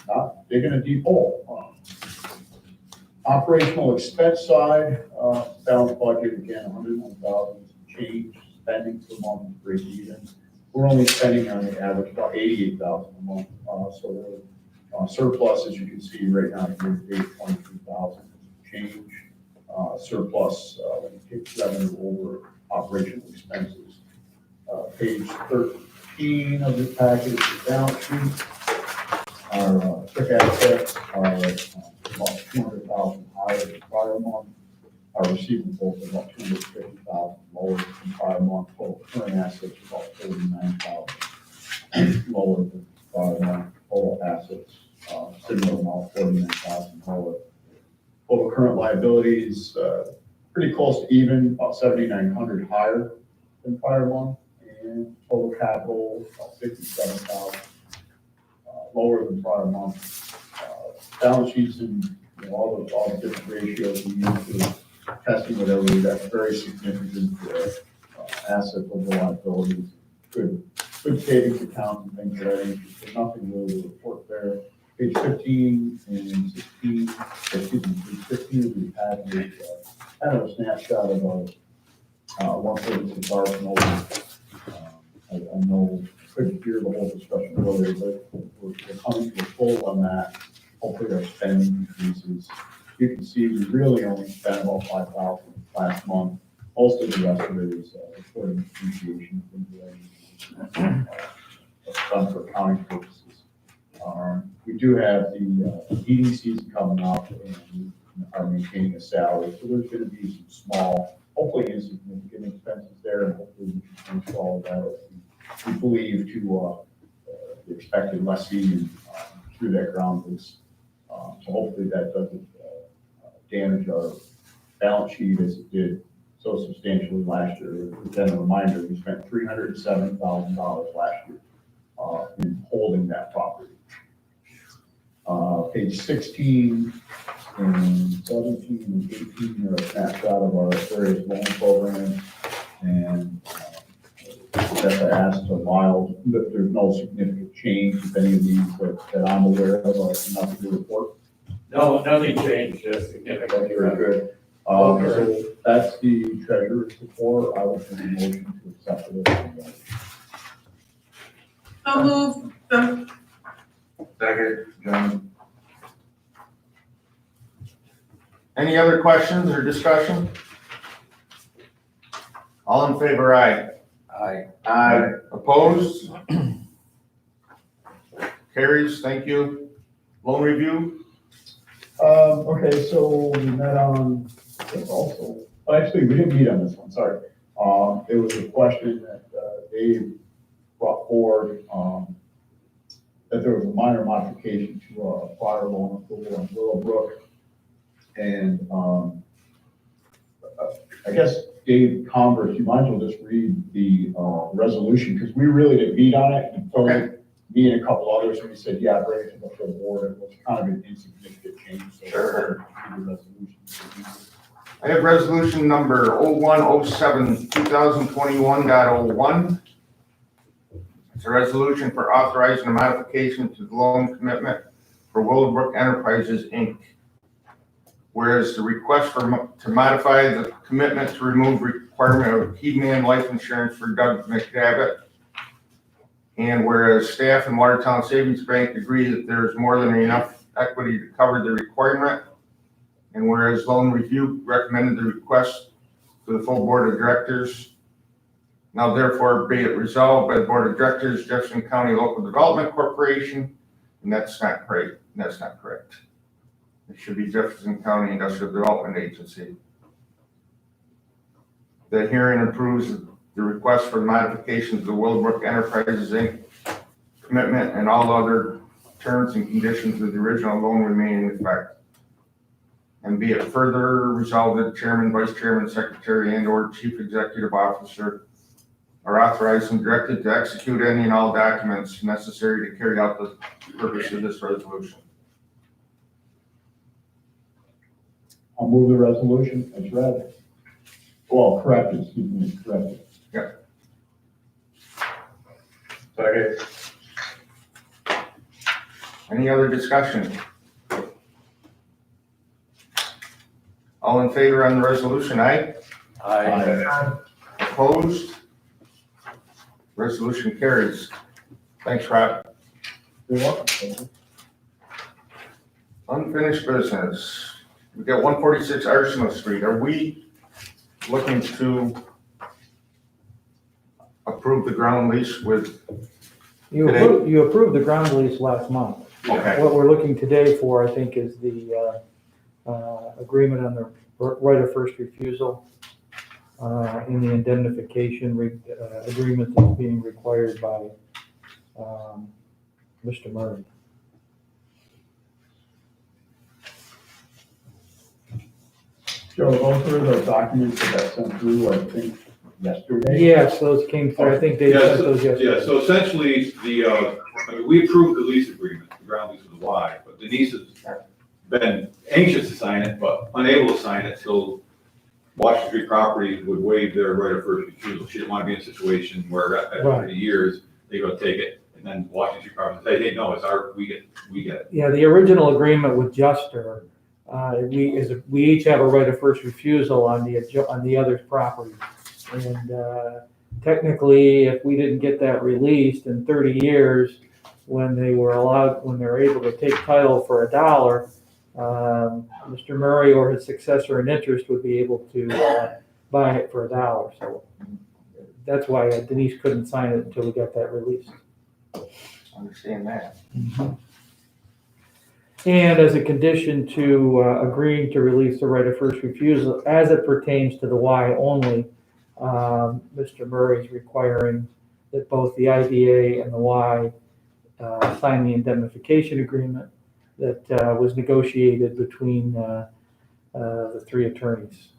not digging a deep hole. Operational expense side, balanced budget, again, 101,000 change, spending per month, break even. We're only spending on the average about 88,000 a month, so we're surplus, as you can see right now, year-to-date, 22,000 change. Surplus, when you take revenue over operational expenses. Page 13 of the package is the balance sheet. Our quick assets are about 200,000 higher than prior month. Our receivables are about 250,000 lower than prior month. Total current assets are about 49,000 lower than prior month. Total assets, similar amount, 49,000 lower. Total current liabilities, pretty close to even, about 7,900 higher than prior month. And total capital, about 57,000 lower than prior month. Balance sheets and all the different ratios we use for testing whatever, we've got very significant asset over liabilities, good savings accounts and things of that nature. So nothing really to report there. Page 15 and 16, excuse me, page 15 of the package, kind of a snapshot of our 136 Arsenal. I know couldn't hear the whole discussion earlier, but we're coming to a full on that. Hopefully our spending increases. You can see we really only spent about 5,000 last month. Most of the rest of it is recording depreciation, things done for accounting purposes. We do have the heating season coming up and we are maintaining a salary. So there's going to be some small, hopefully insignificant expenses there, and hopefully we can control that. We believe to the expected lessee through that ground lease. So hopefully that doesn't damage our balance sheet as it did so substantially last year. Then a reminder, we spent $307,000 last year in holding that property. Page 16 and 17 and 18 are a snapshot of our various loan programs. And as I asked a while, that there's no significant change if any of these that I'm aware of, or nothing to report. No, nothing changed, just significant. Very good. So that's the treasurer's report. I will make a motion to accept it. I'll move the, Second, John. Any other questions or discussion? All in favor, aye. Aye. Opposed? Carries, thank you. Loan review? Okay, so we met on, also, actually, we didn't meet on this one, sorry. There was a question that Dave brought forward, that there was a minor modification to a fire loan approval on Willowbrook. And, I guess, Dave Converse, you might as well just read the, resolution, because we really didn't meet on it. And so me and a couple others, we said, yeah, bring it to the full board. It was kind of an insignificant change, so. Sure. The resolution. I have resolution number 0107, 2021.01. It's a resolution for authorizing a modification to the loan commitment for Willowbrook Enterprises, Inc. Whereas the request to modify the commitment to remove requirement of key man life insurance for Doug McDavitt. And whereas staff and Watertown Savings Bank agree that there is more than enough equity to cover the requirement. And whereas loan review recommended the request to the full board of directors. Now therefore be it resolved by the board of directors, Jefferson County Local Development Corporation, and that's not correct. That's not correct. It should be Jefferson County Industrial Development Agency. The hearing approves the request for modification to the Willowbrook Enterprises, Inc. commitment and all other terms and conditions of the original loan remain in effect. And be it further resolved that the chairman, vice chairman, secretary, and/or chief executive officer are authorized and directed to execute any and all documents necessary to carry out the purpose of this resolution. I'll move the resolution as read. Well, corrected, excuse me, corrected. Second. Any other discussion? All in favor on the resolution, aye? Aye. Opposed? Resolution carries. Thanks, Rob. You're welcome. Unfinished business. We got 146 Arsenal Street. Are we looking to approve the ground lease with, You approved the ground lease last month. okay, What we're looking today for, I think, is the agreement on the right of first refusal in the indemnification agreement that's being required by Mr. Murray. Joe, those were the documents that got sent through, I think, yesterday. Yes, those came through. I think they sent those yesterday. Yeah, so essentially, we approved the lease agreement, the ground lease with Y, but Denise has been anxious to sign it, but unable to sign it till Washington Street Properties would waive their right of first refusal. She didn't want to be in a situation where after Right. 30 years, they go take it, and then Washington Street Properties say, hey, no, it's our, we get it. Yeah, the original agreement with Juster, we each have a right of first refusal on the other's property. And technically, if we didn't get that released in 30 years, when they were able to take title for $1, Mr. Murray or his successor in interest would be able to buy it for $1. So that's why Denise couldn't sign it until we got that released. understand that. And as a condition to agreeing to release the right of first refusal, as it pertains to the Y only, Mr. Murray is requiring that both the IDA and the Y sign the indemnification agreement that was negotiated between the three attorneys.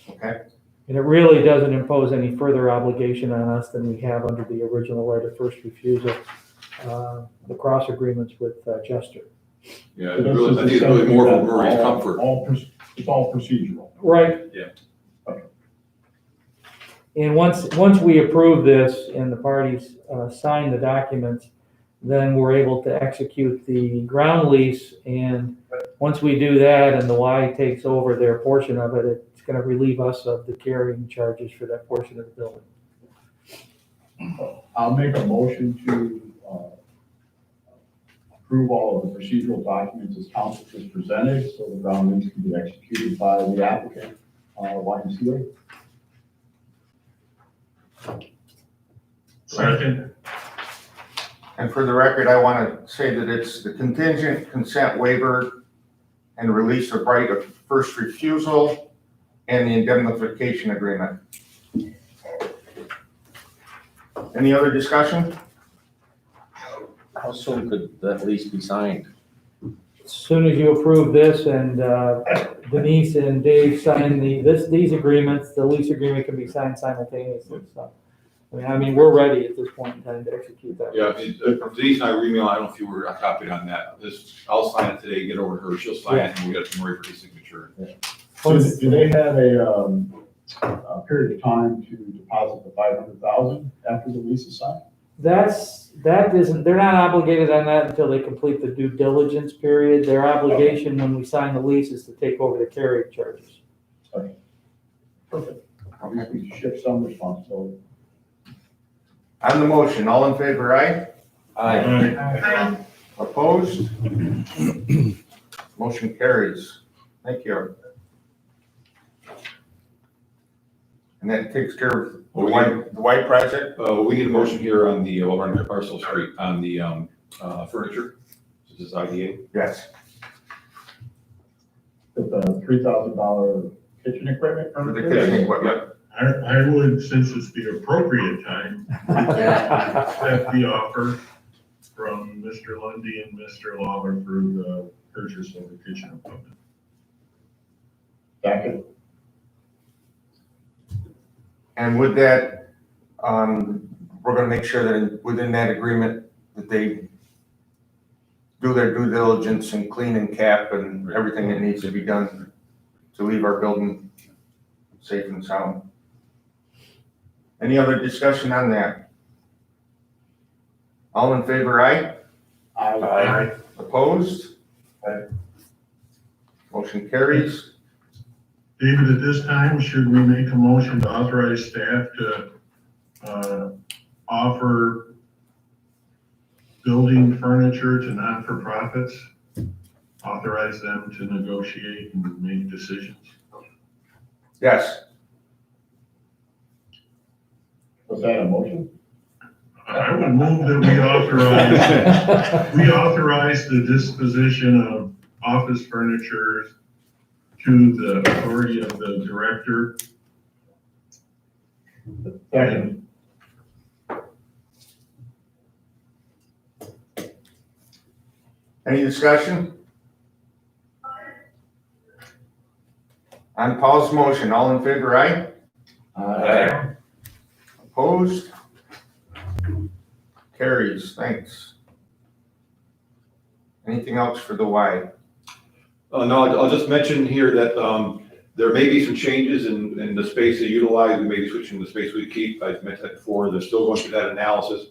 Okay, And it really doesn't impose any further obligation on us than we have under the original right of first refusal, the cross agreements with Juster. Yeah, it's really, I think it's really more for Murray's comfort. It's all procedural. Right. Yeah. Okay. And once we approve this and the parties sign the documents, then we're able to execute the ground lease. And once we do that and the Y takes over their portion of it, it's going to relieve us of the carrying charges for that portion of the building. I'll make a motion to approve all of the procedural documents as council just presented, so the ground lease can be executed by the applicant, YMCA. Second. And for the record, I want to say that it's the contingent consent waiver and release of right of first refusal and the indemnification agreement. Any other discussion? How soon could that lease be signed? As soon as you approve this and Denise and Dave sign these agreements, the lease agreement can be signed simultaneously, so. I mean, we're ready at this point in time to execute that. Yeah, Denise and I were emailing, I don't know if you were copied on that. I'll sign it today, get over to her, she'll sign it, and we'll get it from Marie for his signature. So do they have a period of time to deposit the 500,000 after the lease is signed? They're not obligated on that until they complete the due diligence period. Their obligation when we sign the lease is to take over the carrying charges. Okay. Perfect. We shift some responsibility. On the motion, all in favor, aye? Aye. Opposed? Motion carries. Thank you. And that takes care of the white project? We need a motion here on the, over on Parcel Street, on the furniture. This is IDA. Yes. With the $3,000 kitchen equipment. For the kitchen equipment. I would, since it's the appropriate time, accept the offer from Mr. Lundy and Mr. Lawler for the purchase of the kitchen equipment. Second. And with that, we're gonna make sure that within that agreement, that they do their due diligence and clean and cap and everything that needs to be done to leave our building safe and sound. Any other discussion on that? All in favor, aye? Aye. Opposed? Motion carries. David, at this time, should we make a motion to authorize staff to offer building furniture to not-for-profits? Authorize them to negotiate and make decisions? Yes. Was that a motion? I would move that we authorize the disposition of office furniture to the authority of the director. Second. Any discussion? On Paul's motion, all in favor, aye? Aye. Opposed? Carries, thanks. Anything else for the Y? No, I'll just mention here that there may be some changes in the space they utilize. We may be switching the space we keep. I've mentioned that before. They're still going through that analysis.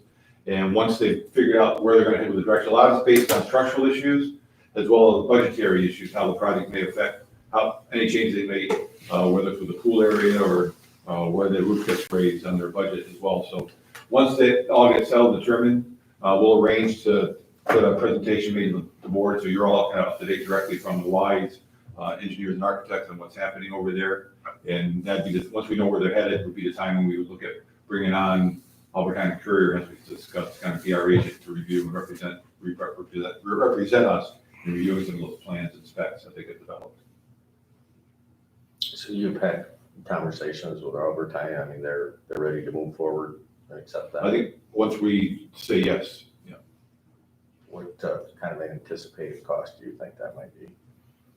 And once they've figured out where they're going to head with the direction, a lot of it's based on structural issues as well as budgetary issues, how the project may affect, how any changes they make, whether it's with the pool area or where the roof gets raised on their budget as well. So once they all get settled and determined, we'll arrange to put a presentation made to the board, so you're all kind of up to date directly from the Y's engineers and architects on what's happening over there. And that'd be, once we know where they're headed, would be the time when we would look at bringing on Albert County Courier, as we discussed, kind of be our agent to review and represent us in reviewing some of those plans and specs that they get developed. So you've had conversations with Albert County, I mean, they're ready to move forward and accept that? I think once we say yes, yeah. What kind of anticipated cost do you think that might be?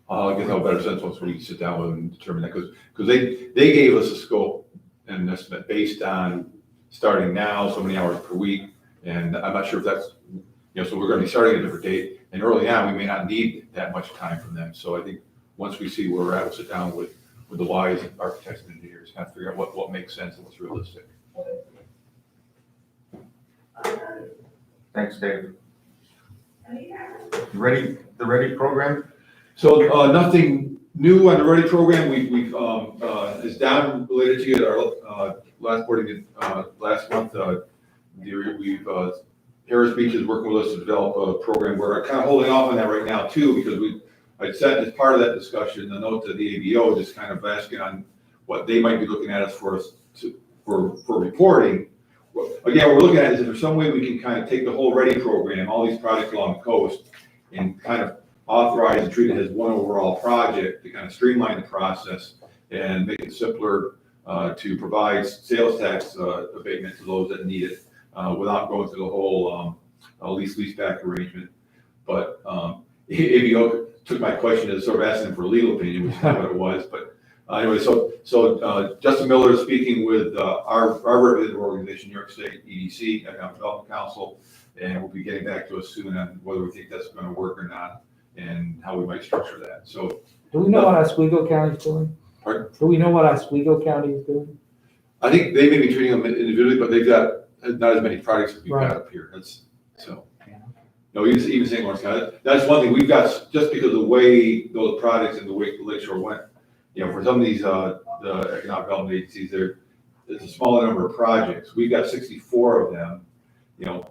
I guess I'll have a better sense once we sit down with them and determine that, because they gave us a scope and an estimate based on starting now, so many hours per week, and I'm not sure if that's, so we're gonna be starting at a different date, and early on, we may not need that much time from them, so I think once we see where we're at, we'll sit down with the Y's and architects and engineers, kind of figure out what makes sense and what's realistic. Thanks, Dave. Ready, the Ready program? So nothing new on the Ready program. We've is down related to our last board meeting last month. We've Harris Beach is working with us to develop a program. We're kind of holding off on that right now too, because I sent as part of that discussion, the note to the ABO, just kind of asking on what they might be looking at us for reporting. Again, what we're looking at is if there's some way we can kind of take the whole READY program, all these projects along the coast, and kind of authorize and treat it as one overall project to kind of streamline the process and make it simpler to provide sales tax abatement to those that need it without going through the whole lease-back arrangement. But ABO took my question as sort of asking for a legal opinion, which is not what it was. But anyway, so Justin Miller is speaking with our representative organization, New York State EDC, Economic Development Council, and we'll be getting back to us soon on whether we think that's going to work or not and how we might structure that. So, Do we know what Oswego County is doing? Pardon? Do we know what Oswego County is doing? I think they may be treating them individually, but they've got not as many projects as we've Right. got up here. That's so. No, even St. Lawrence County. That's one thing we've got, just because of the way those projects and the way the Lakeshore went. You know, for some of these the economic development agencies, it's a smaller number of projects. We've got 64 of them. You know,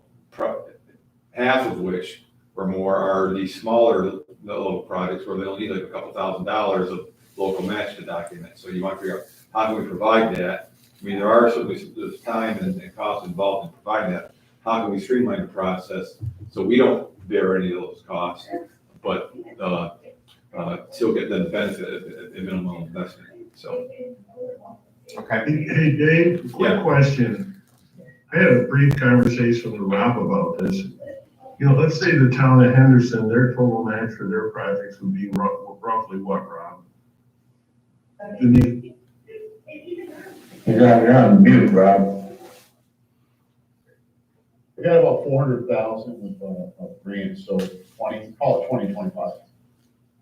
half of which or more are these smaller little projects where they only need like a couple $1,000s of local match to document. So you want to figure out how can we provide that. I mean, there are certainly there's time and cost involved in providing that. How can we streamline the process so we don't bear any of those costs, but still get the benefit of minimal investment? So. Okay. Hey, Dave, quick question. I had a brief conversation with Rob about this. You know, let's say the town of Henderson, their total match for their projects would be roughly what, Rob? You're on mute, Rob. We got about 400,000 of grants, so call it 2025.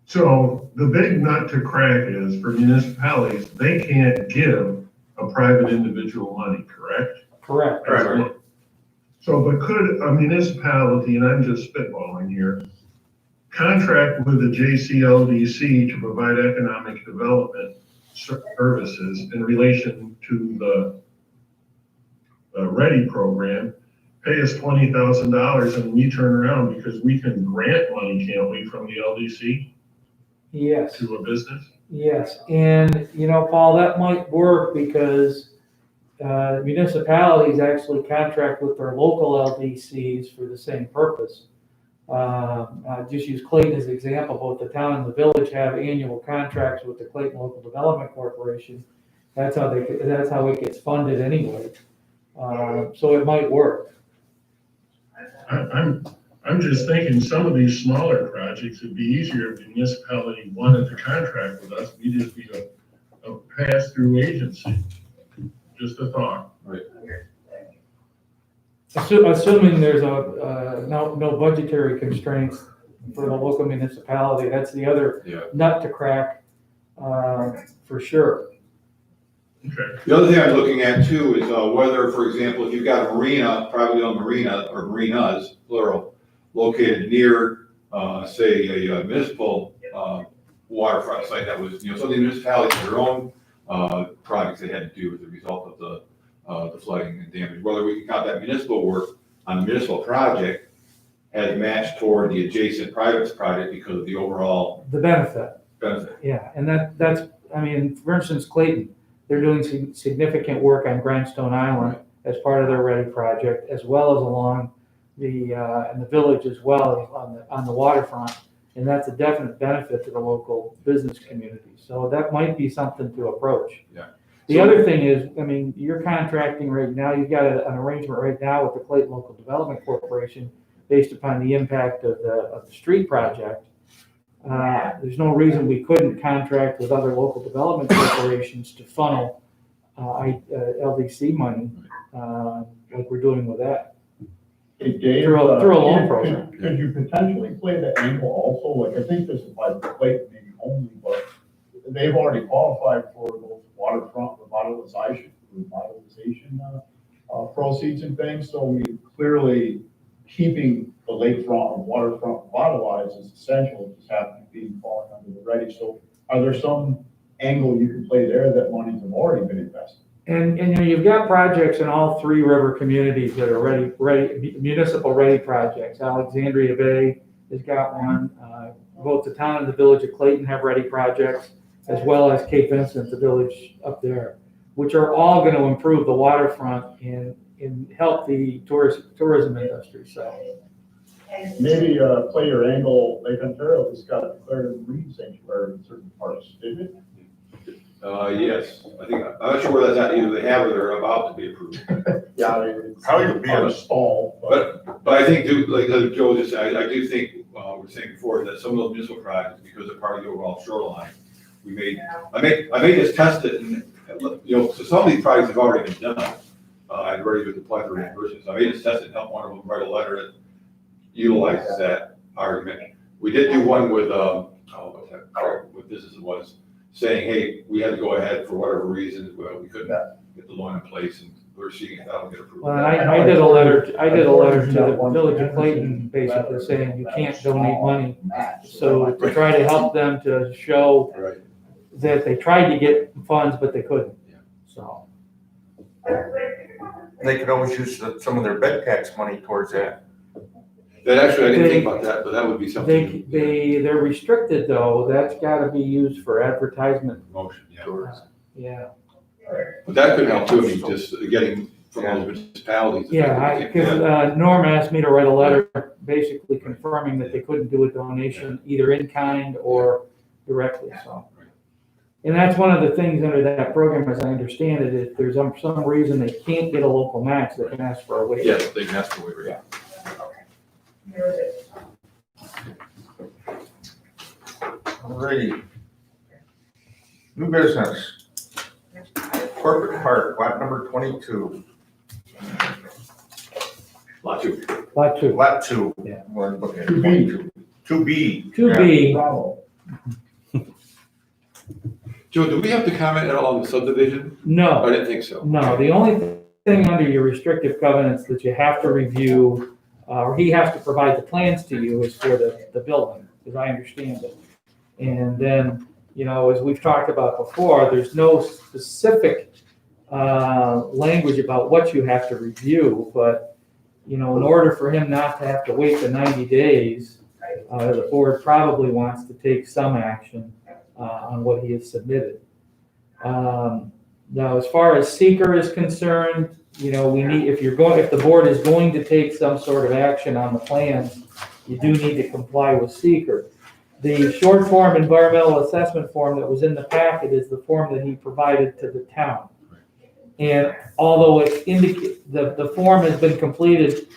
So the big nut to crack is for municipalities, they can't give a private individual money, correct? Correct. Right. So, but could a municipality, and I'm just spitballing here, contract with the JCLDC to provide economic development services in relation to the READY program, pay us $20,000 and we turn around because we can grant money, can't we, from the LDC Yes. to a business? Yes, and you know, Paul, that might work because municipalities actually contract with their local LDCs for the same purpose. Just use Clayton as an example. Both the town and the village have annual contracts with the Clayton Local Development Corporation. That's how it gets funded anyway. So it might work. I'm just thinking some of these smaller projects, it'd be easier if the municipality wanted to contract with us. We'd just be a pass-through agency. Just a thought. Right. Assuming there's no budgetary constraints for the local municipality, that's the other nut to crack, for sure. Okay. The other thing I'm looking at too is whether, for example, if you've got a marina, privately owned marina or marinas, plural, located near, say, a municipal waterfront site that was, some of the municipalities have their own projects they had to do as a result of the flooding and damage. Whether we can count that municipal work on the municipal project as matched toward the adjacent private project because of the overall The benefit. Yeah, and that's, I mean, for instance, Clayton, they're doing significant work on Grindstone Island as part of their READY project, as well as along in the village as well on the waterfront. And that's a definite benefit to the local business community. So that might be something to approach. Yeah. The other thing is, I mean, you're contracting right now, you've got an arrangement right now with the Clayton Local Development Corporation based upon the impact of the street project. There's no reason we couldn't contract with other local development corporations to funnel LDC money like we're doing with that. Hey, Dave, Through a loan program. Could you potentially play the angle also? Like, I think this applies to Clayton maybe only, but they've already qualified for those waterfront revitalization proceeds and things. So we clearly keeping the lakefront and waterfront revitalized is essential. It just happens to be falling under the READY. So are there some angle you can play there that monies have already been invested? And you know, you've got projects in all three river communities that are municipal ready projects. Alexandria Bay has got one. Both the town and the village of Clayton have ready projects, as well as Cape Vincent, the village up there, which are all going to improve the waterfront and help the tourism industry. So Maybe play your angle, Lake Ontario just got declared a marine sanctuary in certain parts, didn't it? Yes, I'm not sure where that's at, either they have or they're about to be approved. Yeah, it's How you be on a- a stall, but But I think, like Joe just said, I do think, we were saying before, that some of those municipal projects, because they're part of the overall shoreline, I may just test it, and, you know, so some of these projects have already been done. I've already been applied for reimbursement, so I may just test it and help one of them write a letter that utilizes that argument. We did do one with, what business it was, saying, hey, we had to go ahead for whatever reasons, well, we couldn't get the loan in place, and we're seeing if that'll get approved. well, and I did a letter to the village of Clayton, basically saying you can't donate money. So to try to help them to show Right. that they tried to get funds, but they couldn't. Yeah. So, They could always use some of their bed tax money towards that. That actually, I didn't think about that, but that would be something. they're restricted though. That's gotta be used for advertisement. Promotion, yeah. Yeah. But that could help too, I mean, just getting from those municipalities. Yeah, because Norm asked me to write a letter basically confirming that they couldn't do a donation either in kind or directly, so. And that's one of the things under that program, as I understand it, if there's some reason they can't get a local match, they can ask for a waiver. Yes, they can ask for a waiver, yeah. Alrighty. New business. Corporate Park, lot number 22, Lot two. Lot two. lot 2. Yeah. We're looking at 2B. 2B. 2B, Bravo. Joe, do we have to comment at all on the subdivision? no. I didn't think so. No, the only thing under your restrictive covenants that you have to review, or he has to provide the plans to you is for the building, as I understand it. And then, you know, as we've talked about before, there's no specific language about what you have to review, but, you know, in order for him not to have to wait the 90 days, the board probably wants to take some action on what he has submitted. Now, as far as seeker is concerned, you know, if the board is going to take some sort of action on the plans, you do need to comply with seeker. The short form environmental assessment form that was in the packet is the form that he provided to the town. And although the form has been completed,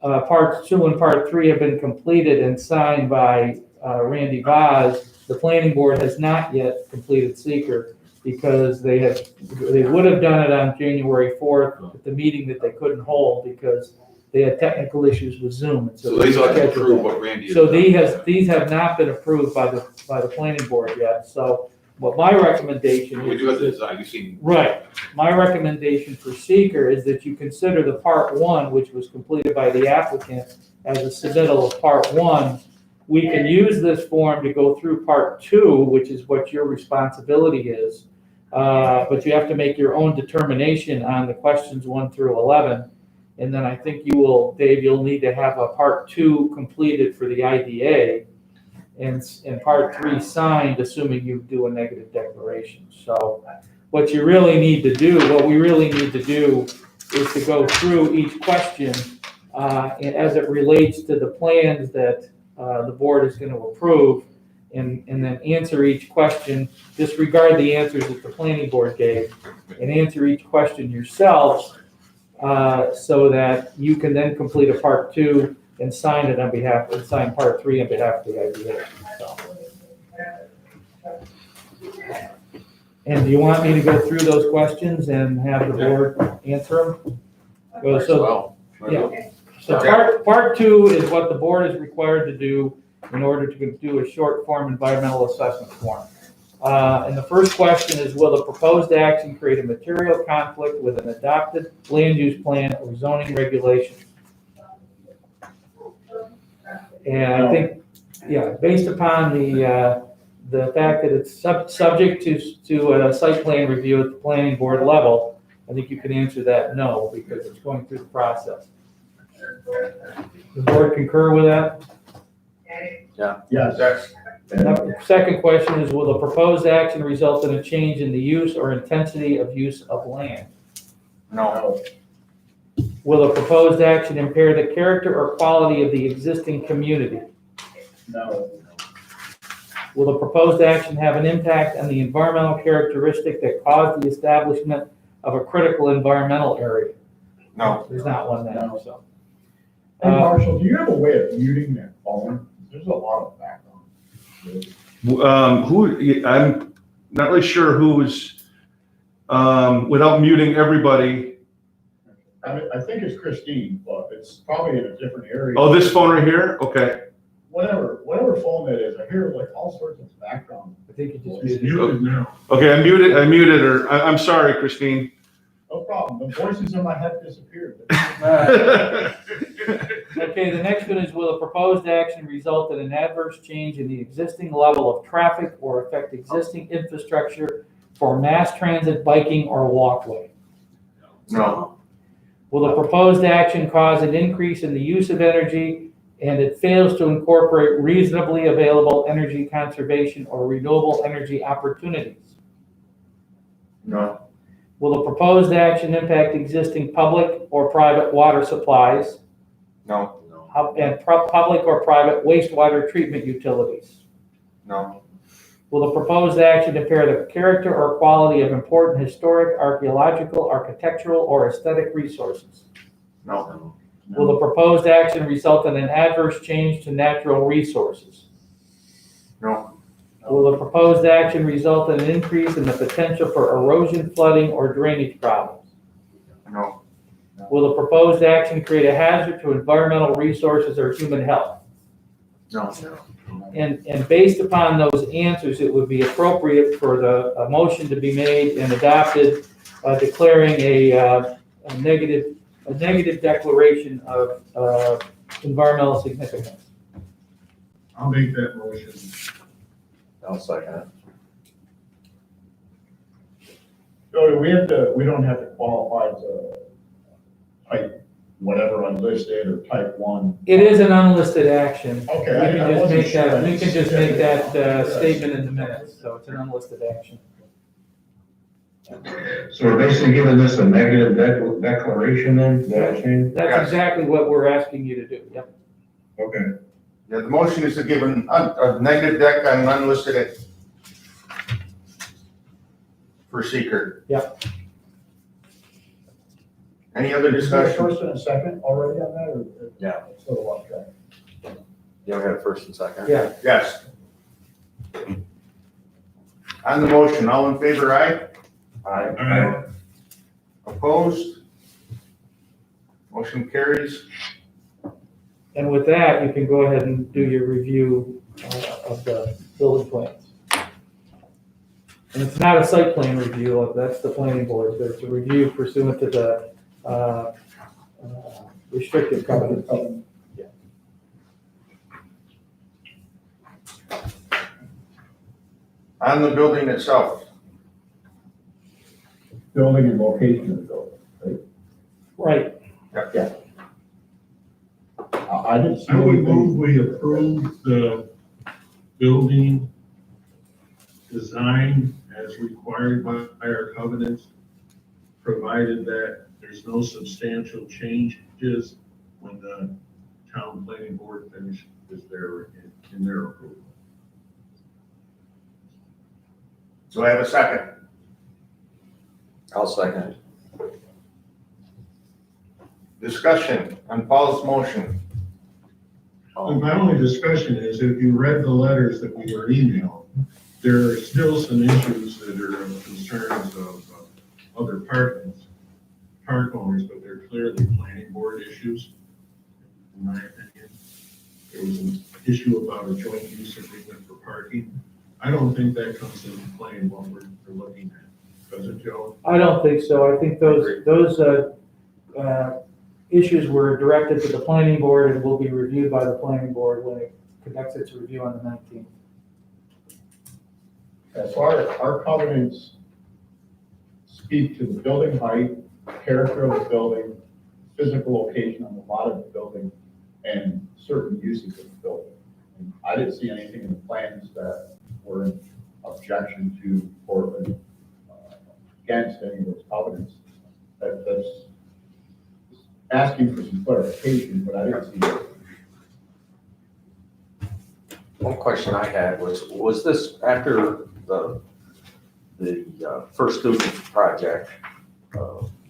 parts 2 and part 3 have been completed and signed by Randy Vaz, the planning board has not yet completed seeker because they would have done it on January 4th at the meeting that they couldn't hold because they had technical issues with Zoom. And So they still have to scheduled approve that. what Randy has So done. these have not been approved by the planning board yet. So what my recommendation We do have the is, design, you've seen. right, my recommendation for seeker is that you consider the part 1, which was completed by the applicant, as a submittal of part 1. We can use this form to go through part 2, which is what your responsibility is. But you have to make your own determination on the questions 1 through 11. And then I think Dave, you'll need to have a part 2 completed for the IDA and part 3 signed, assuming you do a negative declaration. So what we really need to do is to go through each question as it relates to the plans that the board is going to approve and then answer each question, disregard the answers that the planning board gave, and answer each question yourselves so that you can then complete a part 2 and sign part 3 on behalf of the IDA. So. And do you want me to go through those questions and have the board answer them? Well, so, yeah. So part 2 is what the board is required to do in order to do a short form environmental assessment form. And the first question is, will the proposed action create a material conflict with an adopted land use plan or zoning regulation? And I think, yeah, based upon the fact that it's subject to a site plan review at the planning board level, I think you can answer that no, because it's going through the process. The board concur with that? Yes. That's, Second question is, will the proposed action result in a change in the use or intensity of use of land? no, Will the proposed action impair the character or quality of the existing community? No. Will the proposed action have an impact on the environmental characteristic that caused the establishment of a critical environmental area? no. There's not one there, so. Hey, Marshall, do you have a way of muting that phone? There's a lot of background. I'm not really sure who's, without muting everybody. I think it's Christine, but it's probably in a different area. Oh, this phone right here? Okay. Whatever phone that is, I hear like all sorts of background. I think you just It's muted. muted now. Okay, I muted her. I'm sorry, Christine. No problem. The voices in my head disappeared. Okay, the next one is, will the proposed action result in an adverse change in the existing level of traffic or affect existing infrastructure for mass transit, biking, or walkway? No, Will the proposed action cause an increase in the use of energy and it fails to incorporate reasonably available energy conservation or renewable energy opportunities? no, Will the proposed action impact existing public or private water supplies no, and public or private wastewater treatment utilities? no, Will the proposed action impair the character or quality of important historic, archaeological, architectural, or aesthetic resources? no, Will the proposed action result in an adverse change to natural resources? no, Will the proposed action result in an increase in the potential for erosion, flooding, or drainage problems? no, Will the proposed action create a hazard to environmental resources or human health? no. And based upon those answers, it would be appropriate for a motion to be made and adopted declaring a negative declaration of environmental significance. I'll make that motion. I'll second it. So we don't have to qualify to type whatever unlisted or type 1. It is an unlisted action. Okay. We can just make that statement in the minutes, so it's an unlisted action. So we're basically giving this a negative declaration then, is that what you're saying? That's Yes. exactly what we're asking you to do, yep. Okay. Yeah, the motion is to give a negative deck on unlisted for seeker. Yep. Any other Is there a discussion? first and a second already on that, or? Yeah. Still lost track. You ever had first and second? Yeah. Yes. On the motion, all in favor, aye? Aye. Opposed? Motion carries. And with that, you can go ahead and do your review of the building plans. And it's not a site plan review, that's the planning board, but it's a review pursuant to the restrictive covenant. On the building itself, Building and location of the building. Right, I didn't see I would anything. move we approve the building design as required by our covenants, provided that there's no substantial changes when the town planning board finishes in their approval. do I have a second? I'll second it. Discussion on Paul's motion. And my only discussion is, if you read the letters that we were emailed, there are still some issues that are of concerns of other park owners, but they're clearly planning board issues, in my opinion. There was an issue about a joint use agreement for parking. I don't think that comes into play in what we're looking at. Does it, Joe? I don't think so, I think those issues were directed to the planning board and will be reviewed by the planning board when it conducts its review on the 19th. As far as our covenants speak to the building height, character of the building, physical location on the lot of the building, and certain uses of the building. And I didn't see anything in the plans that were in objection to or against any of those covenants. That's asking for some clarification, but I didn't see it. One question I had was this after the first student project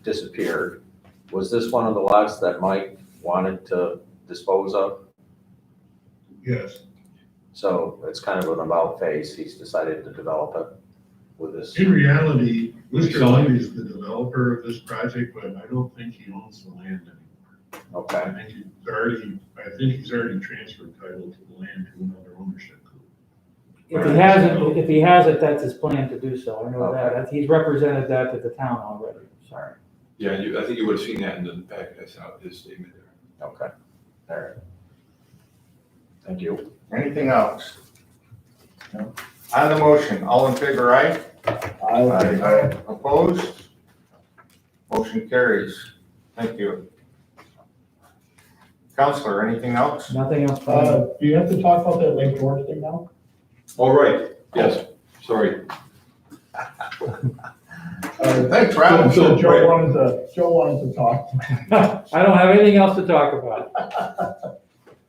disappeared, was this one of the lots that Mike wanted to dispose of? Yes. So it's kind of an about face, he's decided to develop it with this. In reality, Mr. Selling. Lund is the developer of this project, but I don't think he owns the land anymore. Okay, I think he's already transferred title to the land to another ownership group. If he has it, that's his plan to do so. I know that. He's represented that to the town already. Sorry. Yeah, I think you would have seen that in the back, that's how his statement there. okay, all right. Thank you. Anything else? No. On the motion, all in favor, aye? Aye. Opposed? Motion carries. Thank you. Counselor, anything else? Nothing else. Do you have to talk about that Lake George thing now? All right, yes, sorry. Thanks, Rob. Joe wanted to talk. I don't have anything else to talk about.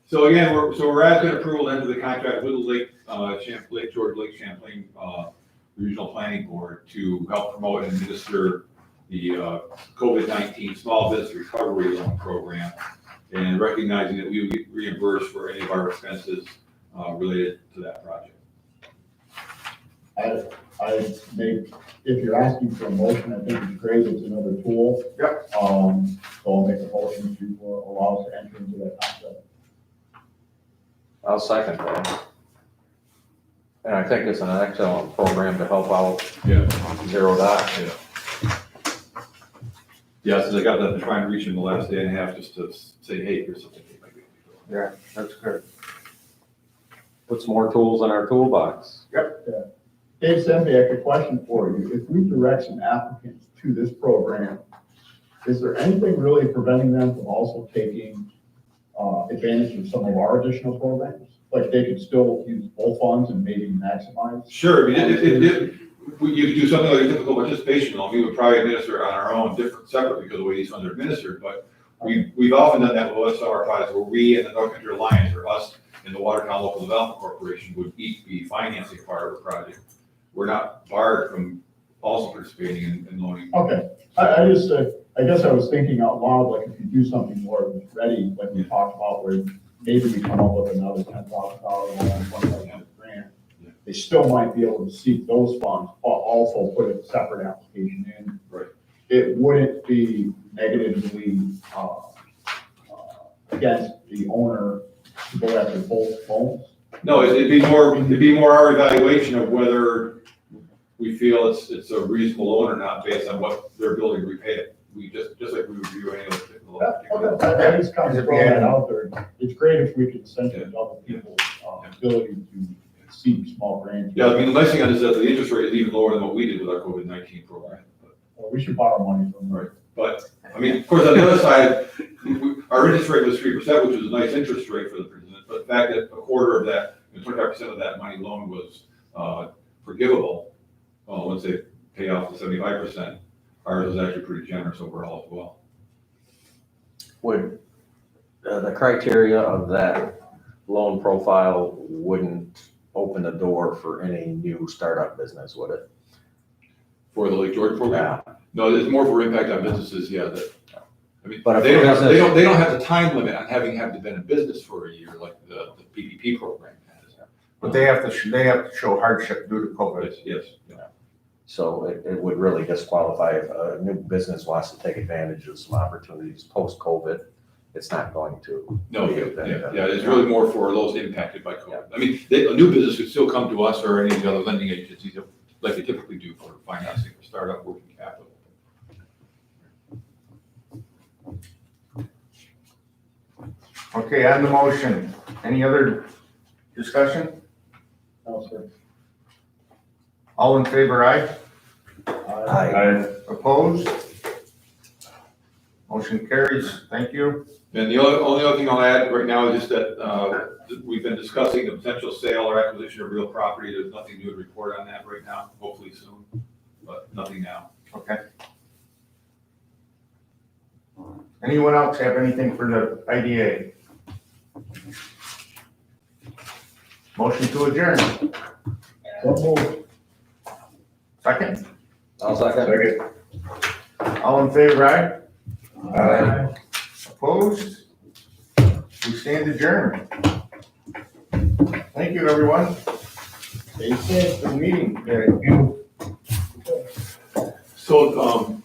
So again, we're asking approval to enter the contract with the Lake George Lake Champlain Regional Planning Board to help promote and administer the COVID-19 Small Business Recovery Loan Program, and recognizing that we will get reimbursed for any of our expenses related to that project. If you're asking for a motion, I think it's great, it's another tool. Yep. So I'll make a motion to allow us to enter into that contract. I'll second that. And I think it's an excellent program to help out Yeah. Zero Dot. Yeah, so I got that, trying to reach in the last day and a half just to say, hey, here's something they might be able to do. Yeah, that's good. Put some more tools in our toolbox. Dave Sembiak, a question for you. If we direct some applicants to this program, is there anything really preventing them from also taking advantage of some of our additional programs? Like they could still use both funds and maybe maximize? Sure, I mean, you could do something like a typical participation loan, we would probably administer it on our own, separate because of the way these funds are administered, but we've often done that with some of our projects where we and the North Country Alliance, or us and the Watertown Local Development Corporation would each be financing part of the project. We're not barred from also participating in loaning. Okay, I guess I was thinking out loud, like if you do something more ready, like we talked about, where maybe we come up with another $10,000 loan, grant, they still might be able to seek those funds, but also put a separate application in. Right. It wouldn't be negatively against the owner to go after both loans. No, it'd be more our evaluation of whether we feel it's a reasonable loan or not based on what they're building to repay it. We just like we review any other loan. I just kind of throwing that out there. It's great if we could essentially double people's ability to seek small grants. Yeah, I mean, the nice thing on this is that the interest rate is even lower than what we did with our COVID-19 program. Well, we should borrow money from them. Right. But, I mean, of course, on the other side, our interest rate was 3%, which was a nice interest rate for the president, but the fact that a quarter of that, 25% of that money loan was forgivable, once they pay off the 75%, ours was actually pretty generous overall as well. Would the criteria of that loan profile wouldn't open the door for any new startup business, would it? For the Lake George program? Yeah. No, it's more for impact on businesses, yeah, that, I mean, But if they don't have, business- they don't have the time limit on having been in business for a year like the PPP program has. But they have to show hardship due to COVID. Yes, yeah. So it would really disqualify if a new business wants to take advantage of some opportunities post-COVID. It's not going to. No, be yeah, a benefit. yeah, it's really more for those impacted by COVID. I mean, a new business could still come to us or any of the other lending agencies like they typically do for financing for startup working capital. Okay, on the motion, any other discussion? No, sir. All in favor, aye? I, Opposed? Motion carries. Thank you. And the only other thing I'll add right now is just that, we've been discussing the potential sale or acquisition of real property. There's nothing new to report on that right now, hopefully soon, but nothing now. Okay. Anyone else have anything for the IDA? Motion to adjourn. So moved. Second? I'll second. second. All in favor, aye? Aye. Opposed? We stand adjourned. Thank you, everyone. Stay safe. Good meeting. So,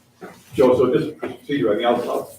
Joe, so just procedure, I mean, I'll